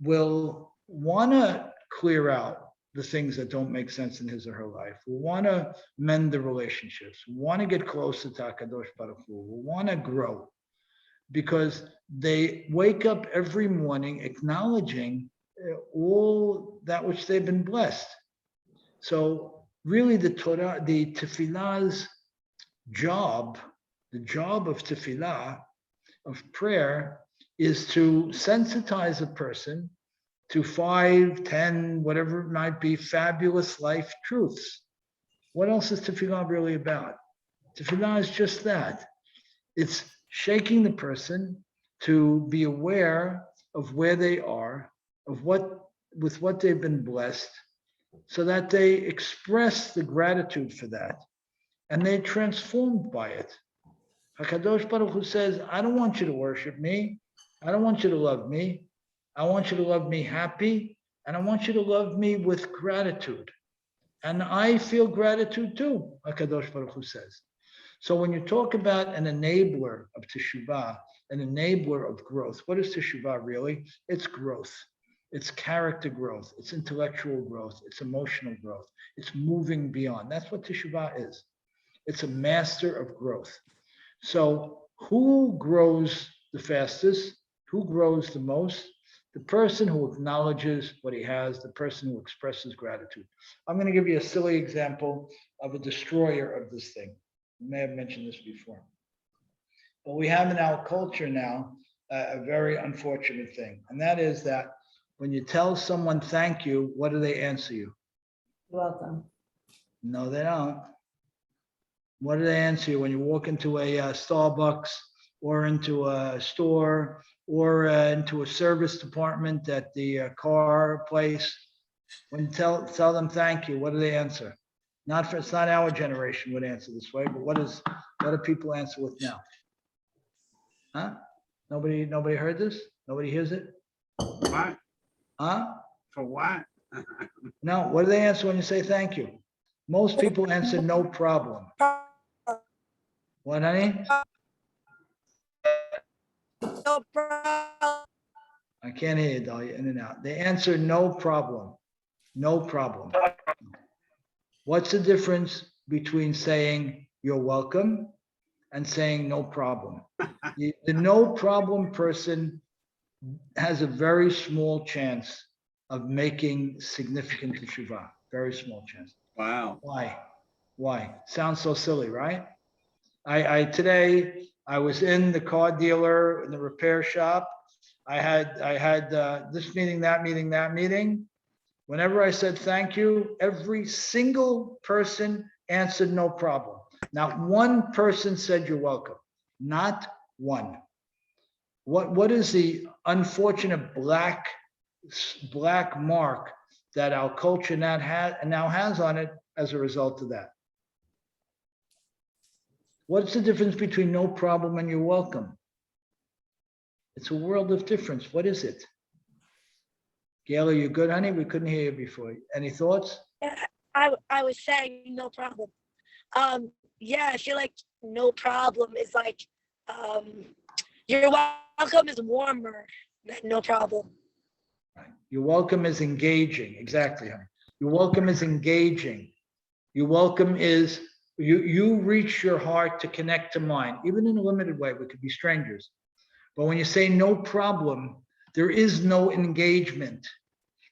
Speaker 1: will want to clear out the things that don't make sense in his or her life. Will want to mend the relationships, want to get closer to HaKadosh Baruch Hu, will want to grow, because they wake up every morning acknowledging all that which they've been blessed. So really the Torah, the tefillah's job, the job of tefillah, of prayer, is to sensitize a person to 5, 10, whatever it might be, fabulous life truths. What else is tefillah really about? Tefillah is just that. It's shaking the person to be aware of where they are, of with what they've been blessed, so that they express the gratitude for that, and they're transformed by it. HaKadosh Baruch Hu says, I don't want you to worship me. I don't want you to love me. I want you to love me happy, and I want you to love me with gratitude. And I feel gratitude too, HaKadosh Baruch Hu says. So when you talk about an enabler of Teshuvah, an enabler of growth, what is Teshuvah really? It's growth. It's character growth. It's intellectual growth. It's emotional growth. It's moving beyond. That's what Teshuvah is. It's a master of growth. So who grows the fastest? Who grows the most? The person who acknowledges what he has, the person who expresses gratitude. I'm going to give you a silly example of a destroyer of this thing. I may have mentioned this before. But we have in our culture now a very unfortunate thing. And that is that when you tell someone thank you, what do they answer you?
Speaker 2: You're welcome.
Speaker 1: No, they don't. What do they answer you when you walk into a Starbucks or into a store or into a service department at the car place? When you tell them thank you, what do they answer? It's not our generation would answer this way, but what do people answer with now? Huh? Nobody heard this? Nobody hears it?
Speaker 4: What?
Speaker 1: Huh?
Speaker 4: For what?
Speaker 1: No, what do they answer when you say thank you? Most people answer no problem. What, honey?
Speaker 6: No problem.
Speaker 1: I can't hear you, Dahlia, in and out. They answer no problem. No problem. What's the difference between saying you're welcome and saying no problem? The no problem person has a very small chance of making significant teshuvah. Very small chance.
Speaker 4: Wow.
Speaker 1: Why? Sounds so silly, right? Today I was in the car dealer in the repair shop. I had this meeting, that meeting, that meeting. Whenever I said thank you, every single person answered no problem. Not one person said you're welcome. Not one. What is the unfortunate black mark that our culture now has on it as a result of that? What's the difference between no problem and you're welcome? It's a world of difference. What is it? Gail, are you good, honey? We couldn't hear you before. Any thoughts?
Speaker 6: Yeah, I was saying no problem. Yeah, I feel like no problem is like you're welcome is warmer than no problem.
Speaker 1: Right. Your welcome is engaging. Exactly, honey. Your welcome is engaging. Your welcome is you reach your heart to connect to mine, even in a limited way. We could be strangers. But when you say no problem, there is no engagement.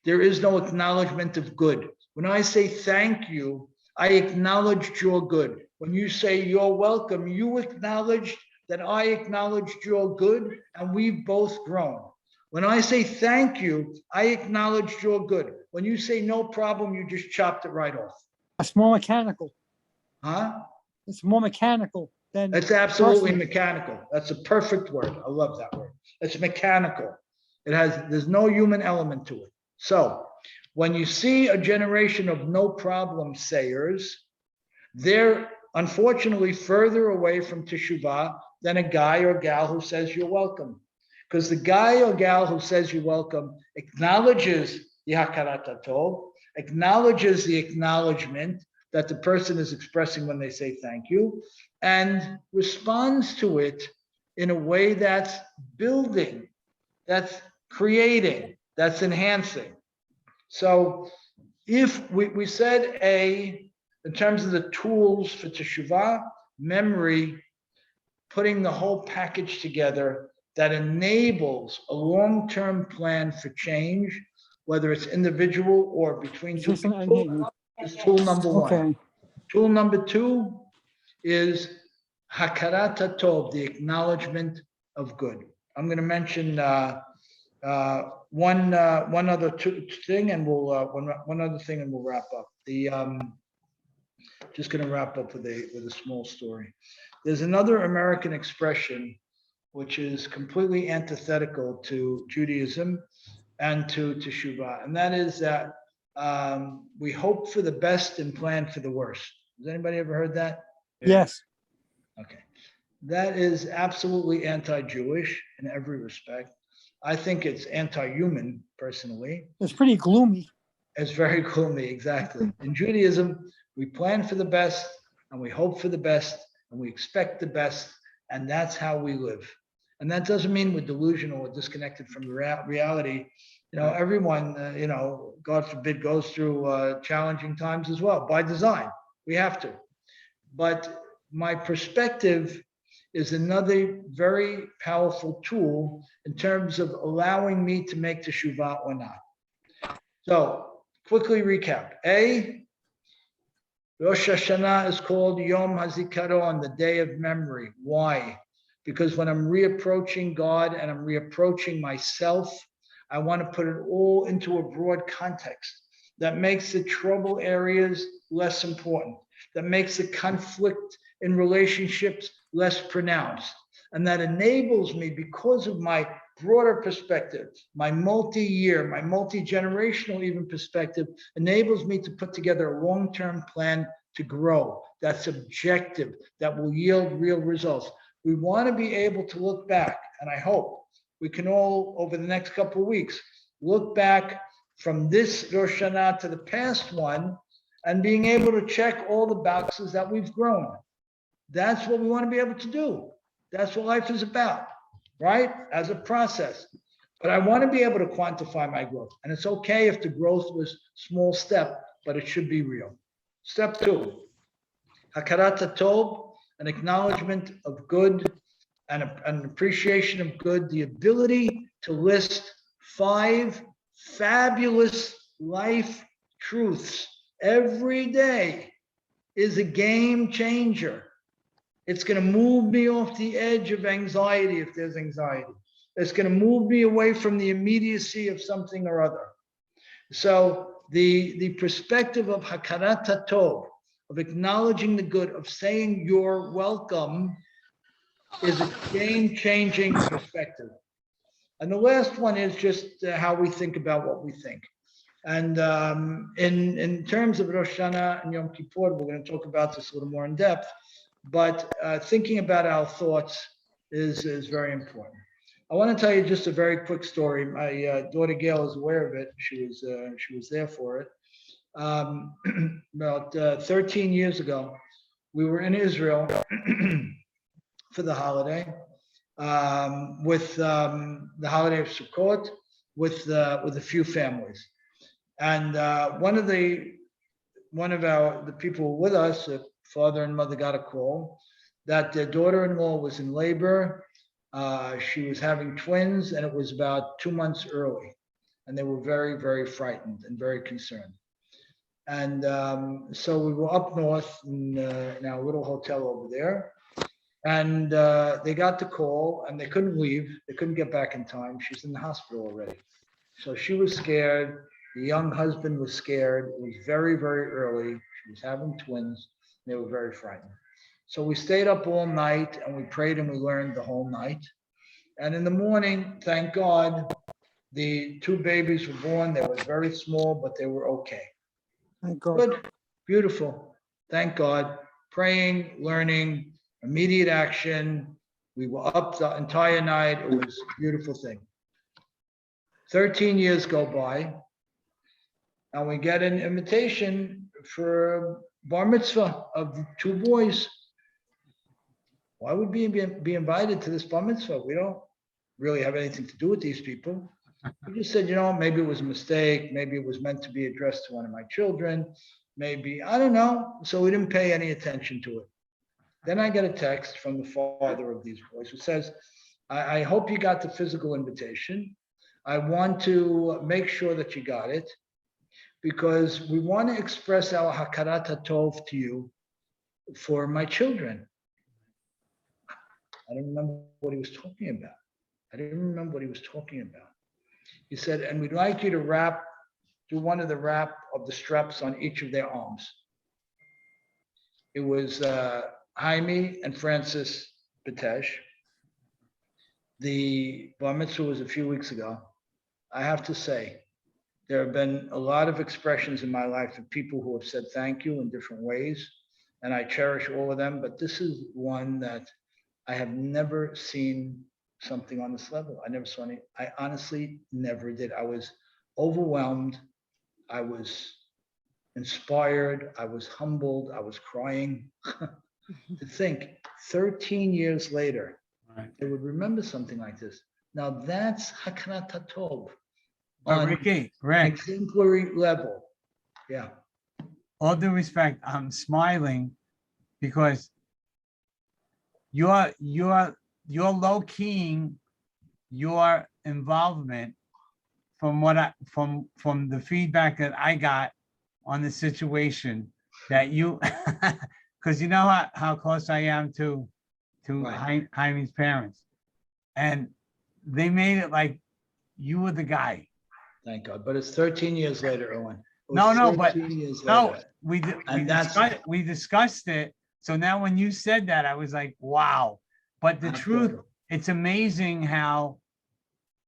Speaker 1: There is no acknowledgement of good. When I say thank you, I acknowledged your good. When you say you're welcome, you acknowledged that I acknowledged your good, and we've both grown. When I say thank you, I acknowledged your good. When you say no problem, you just chopped it right off.
Speaker 3: It's more mechanical.
Speaker 1: Huh?
Speaker 3: It's more mechanical than.
Speaker 1: It's absolutely
Speaker 3: personal.
Speaker 1: mechanical. That's a perfect word. I love that word. It's mechanical. There's no human element to it. So when you see a generation of no problem sayers, they're unfortunately further away from Teshuvah than a guy or gal who says you're welcome. Because the guy or gal who says you're welcome acknowledges the hakarat hatov, acknowledges the acknowledgement that the person is expressing when they say thank you, and responds to it in a way that's building, that's creating, that's enhancing. So if we said in terms of the tools for Teshuvah, memory, putting the whole package together that enables a long-term plan for change, whether it's individual or between two people, is tool number one.
Speaker 3: Okay.
Speaker 1: Tool number two is hakarat hatov, the acknowledgement of good. I'm going to mention one other thing, and one other thing, and we'll wrap up. Just going to wrap up with a small story. There's another American expression which is completely antithetical to Judaism and to Teshuvah, and that is that we hope for the best and plan for the worst. Has anybody ever heard that?
Speaker 3: Yes.
Speaker 1: Okay. That is absolutely anti-Jewish in every respect. I think it's anti-human, personally.
Speaker 3: It's pretty gloomy.
Speaker 1: It's very gloomy, exactly. In Judaism, we plan for the best and we hope for the best, and we expect the best, and that's how we live. And that doesn't mean we're delusional or disconnected from reality. Everyone, God forbid, goes through challenging times as well by design. We have to. But my perspective is another very powerful tool in terms of allowing me to make teshuvah or not. So quickly recap. Rosh Hashanah is called Yom HaZikaron, the day of memory. Why? Because when I'm reapproaching God and I'm reapproaching myself, I want to put it all into a broad context that makes the trouble areas less important, that makes the conflict in relationships less pronounced, and that enables me, because of my broader perspective, my multi-year, my multi-generational even perspective, enables me to put together a long-term plan to grow that's objective, that will yield real results. We want to be able to look back, and I hope we can all, over the next couple of weeks, look back from this Rosh Hashanah to the past one and being able to check all the boxes that we've grown. That's what we want to be able to do. That's what life is about, right? As a process. But I want to be able to quantify my growth. And it's okay if the growth was small step, but it should be real. Step 2, Hakarat HaTov, an acknowledgement of good and an appreciation of good, the ability to list 5 fabulous life truths every day is a game changer. It's going to move me off the edge of anxiety if there's anxiety. It's going to move me away from the immediacy of something or other. So the perspective of Hakarat HaTov, of acknowledging the good, of saying you're welcome, is a game-changing perspective. And the last one is just how we think about what we think. And in terms of Rosh Hashanah and Yom Kippur, we're going to talk about this a little more in depth, but thinking about our thoughts is very important. I want to tell you just a very quick story. My daughter Gail is aware of it. She was there for it. About 13 years ago, we were in Israel for the holiday, with the holiday of Sukkot, with a few families, and one of the people with us, the father and mother, got a call that their daughter-in-law was in labor. She was having twins, and it was about 2 months early, and they were very, very frightened and very concerned. And so we were up north in our little hotel over there. And they got the call and they couldn't leave. They couldn't get back in time. She's in the hospital already. So she was scared. The young husband was scared. It was very, very early. She was having twins. They were very frightened. So we stayed up all night and we prayed and we learned the whole night. And in the morning, thank God, the 2 babies were born. They were very small, but they were okay.
Speaker 3: Thank God.
Speaker 1: Good, beautiful. Thank God. Praying, learning, immediate action. We were up the entire night. It was a beautiful thing. 13 years go by, and we get an invitation for a bar mitzvah of 2 boys. Why would we be invited to this bar mitzvah? We don't really have anything to do with these people. We just said, maybe it was a mistake. Maybe it was meant to be addressed to one of my children. Maybe, I don't know. So we didn't pay any attention to it. Then I get a text from the father of these boys who says, I hope you got the physical invitation. I want to make sure that you got it because we want to express our Hakarat HaTov to you for my children. I don't remember what he was talking about. He said, and we'd like you to do one of the wrap of the straps on each of their arms. It was Jaime and Francis Batesh. The bar mitzvah was a few weeks ago. I have to say, there have been a lot of expressions in my life of people who have said thank you in different ways, and I cherish all of them, but this is one that I have never seen something on this level. I never saw any. I honestly never did. I was overwhelmed. I was inspired. I was humbled. I was crying. To think 13 years later,
Speaker 4: Right.
Speaker 1: they would remember something like this. Now that's Hakanat Tov
Speaker 4: But
Speaker 1: on
Speaker 4: Rick,
Speaker 1: an exemplary level. Yeah.
Speaker 4: all due respect, I'm smiling because you're low keying your involvement from what from the feedback that I got on the situation that you, because you know how close I am to
Speaker 1: Right.
Speaker 4: Jaime's parents, and they made it like you were the guy.
Speaker 1: Thank God. But it's 13 years later, Owen. It
Speaker 4: No,
Speaker 1: was
Speaker 4: no, but
Speaker 1: 13 years
Speaker 4: no,
Speaker 1: later.
Speaker 4: we
Speaker 1: And that's-
Speaker 4: discussed it. So now when you said that, I was like, wow. But the
Speaker 1: Absolutely.
Speaker 4: truth, it's amazing how,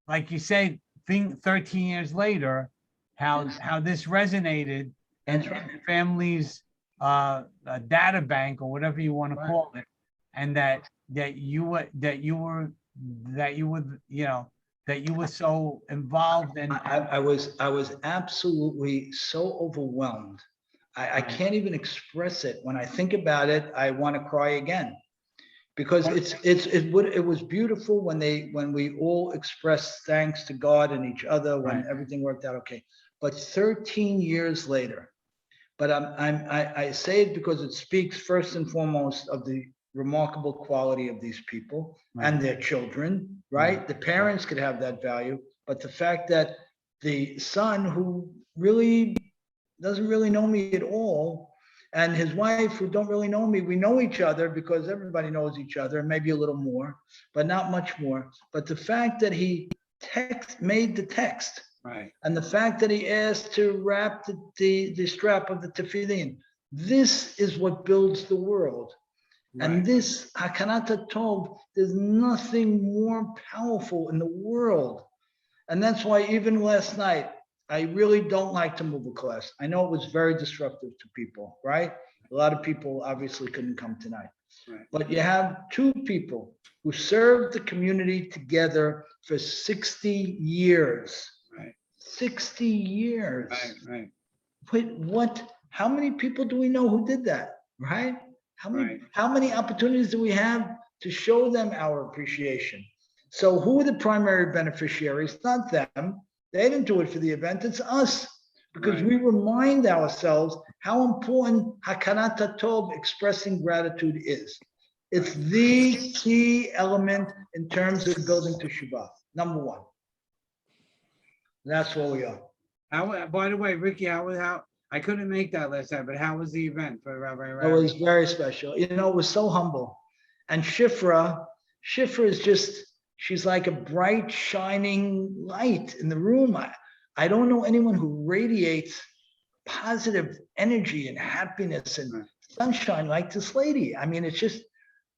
Speaker 4: like you said, 13 years later, how this resonated in
Speaker 1: That's right.
Speaker 4: the family's a data bank or whatever you want to
Speaker 1: Right.
Speaker 4: call it, and that you were so involved and
Speaker 1: I was absolutely so overwhelmed. I
Speaker 4: Right.
Speaker 1: can't even express it. When I think about it, I want to cry again. Because it was beautiful when we all expressed thanks to God and each other when
Speaker 4: Right.
Speaker 1: everything worked out okay. But 13 years later, but I say it because it speaks first and foremost of the remarkable quality of these people and their children, right? The parents could have that value, but the fact that the son who really doesn't really know me at all, and his wife who don't really know me, we know each other because everybody knows each other, maybe a little more, but not much more. But the fact that he made the text,
Speaker 4: right.
Speaker 1: and the fact that he asked to wrap the strap of the tefillin, this is what builds the world. And
Speaker 4: Right.
Speaker 1: this Hakanat Tov, there's nothing more powerful in the world. And that's why even last night, I really don't like to move a class. I know it was very disruptive to people, right? A lot of people obviously couldn't come tonight.
Speaker 4: Right.
Speaker 1: But you have two people who served the community together for 60 years.
Speaker 4: Right.
Speaker 1: 60 years.
Speaker 4: Right.
Speaker 1: Wait, how many people do we know who did that, right? How many opportunities do we have to show them our appreciation? So who are the primary beneficiaries? Not them. They didn't do it for the event. It's us. Because
Speaker 4: Right.
Speaker 1: we remind ourselves how important Hakanat Tov, expressing gratitude, is. It's the key element in terms of building Teshuvah. Number one. That's where we are.
Speaker 4: By the way, Ricky, how I couldn't make that last time, but how was the event for Rabbi
Speaker 1: It
Speaker 4: Ravi?
Speaker 1: was very special. You know, it was so humble. And Shifra is just, she's like a bright, shining light in the room. I don't know anyone who radiates positive energy and happiness and sunshine like this lady. I mean, it's just,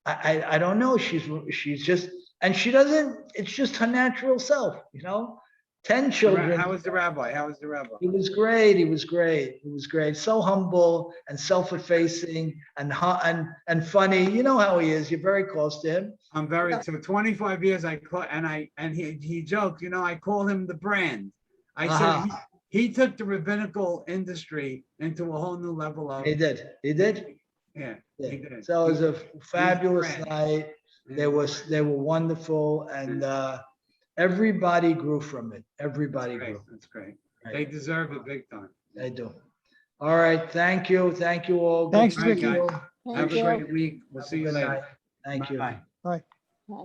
Speaker 1: I don't know. She's just, and she doesn't, it's just her natural self, you know? 10 children.
Speaker 4: How was the rabbi?
Speaker 1: He was great. He was great. So humble and self-effacing and funny. You know how he is. You're very close to him.
Speaker 4: I'm very, so 25 years and he joked, you know, I call him the brand. I said he took the rabbinical industry into a whole new level of.
Speaker 1: He did.
Speaker 4: Yeah. He did.
Speaker 1: So it was a fabulous
Speaker 4: brand.
Speaker 1: night. They were wonderful, and everybody grew from it. Everybody grew.
Speaker 4: That's great.
Speaker 1: Right.
Speaker 4: They deserve it big time.
Speaker 1: They do. All right. Thank you all.
Speaker 3: Thanks,
Speaker 1: Good
Speaker 3: Ricky.
Speaker 1: to see you.
Speaker 4: Have
Speaker 5: Thank
Speaker 4: a
Speaker 5: you.
Speaker 4: great week. We'll
Speaker 1: Have a
Speaker 4: see you
Speaker 1: good
Speaker 4: later.
Speaker 1: night. Thank you.
Speaker 4: Bye.
Speaker 3: Bye.
Speaker 5: Bye.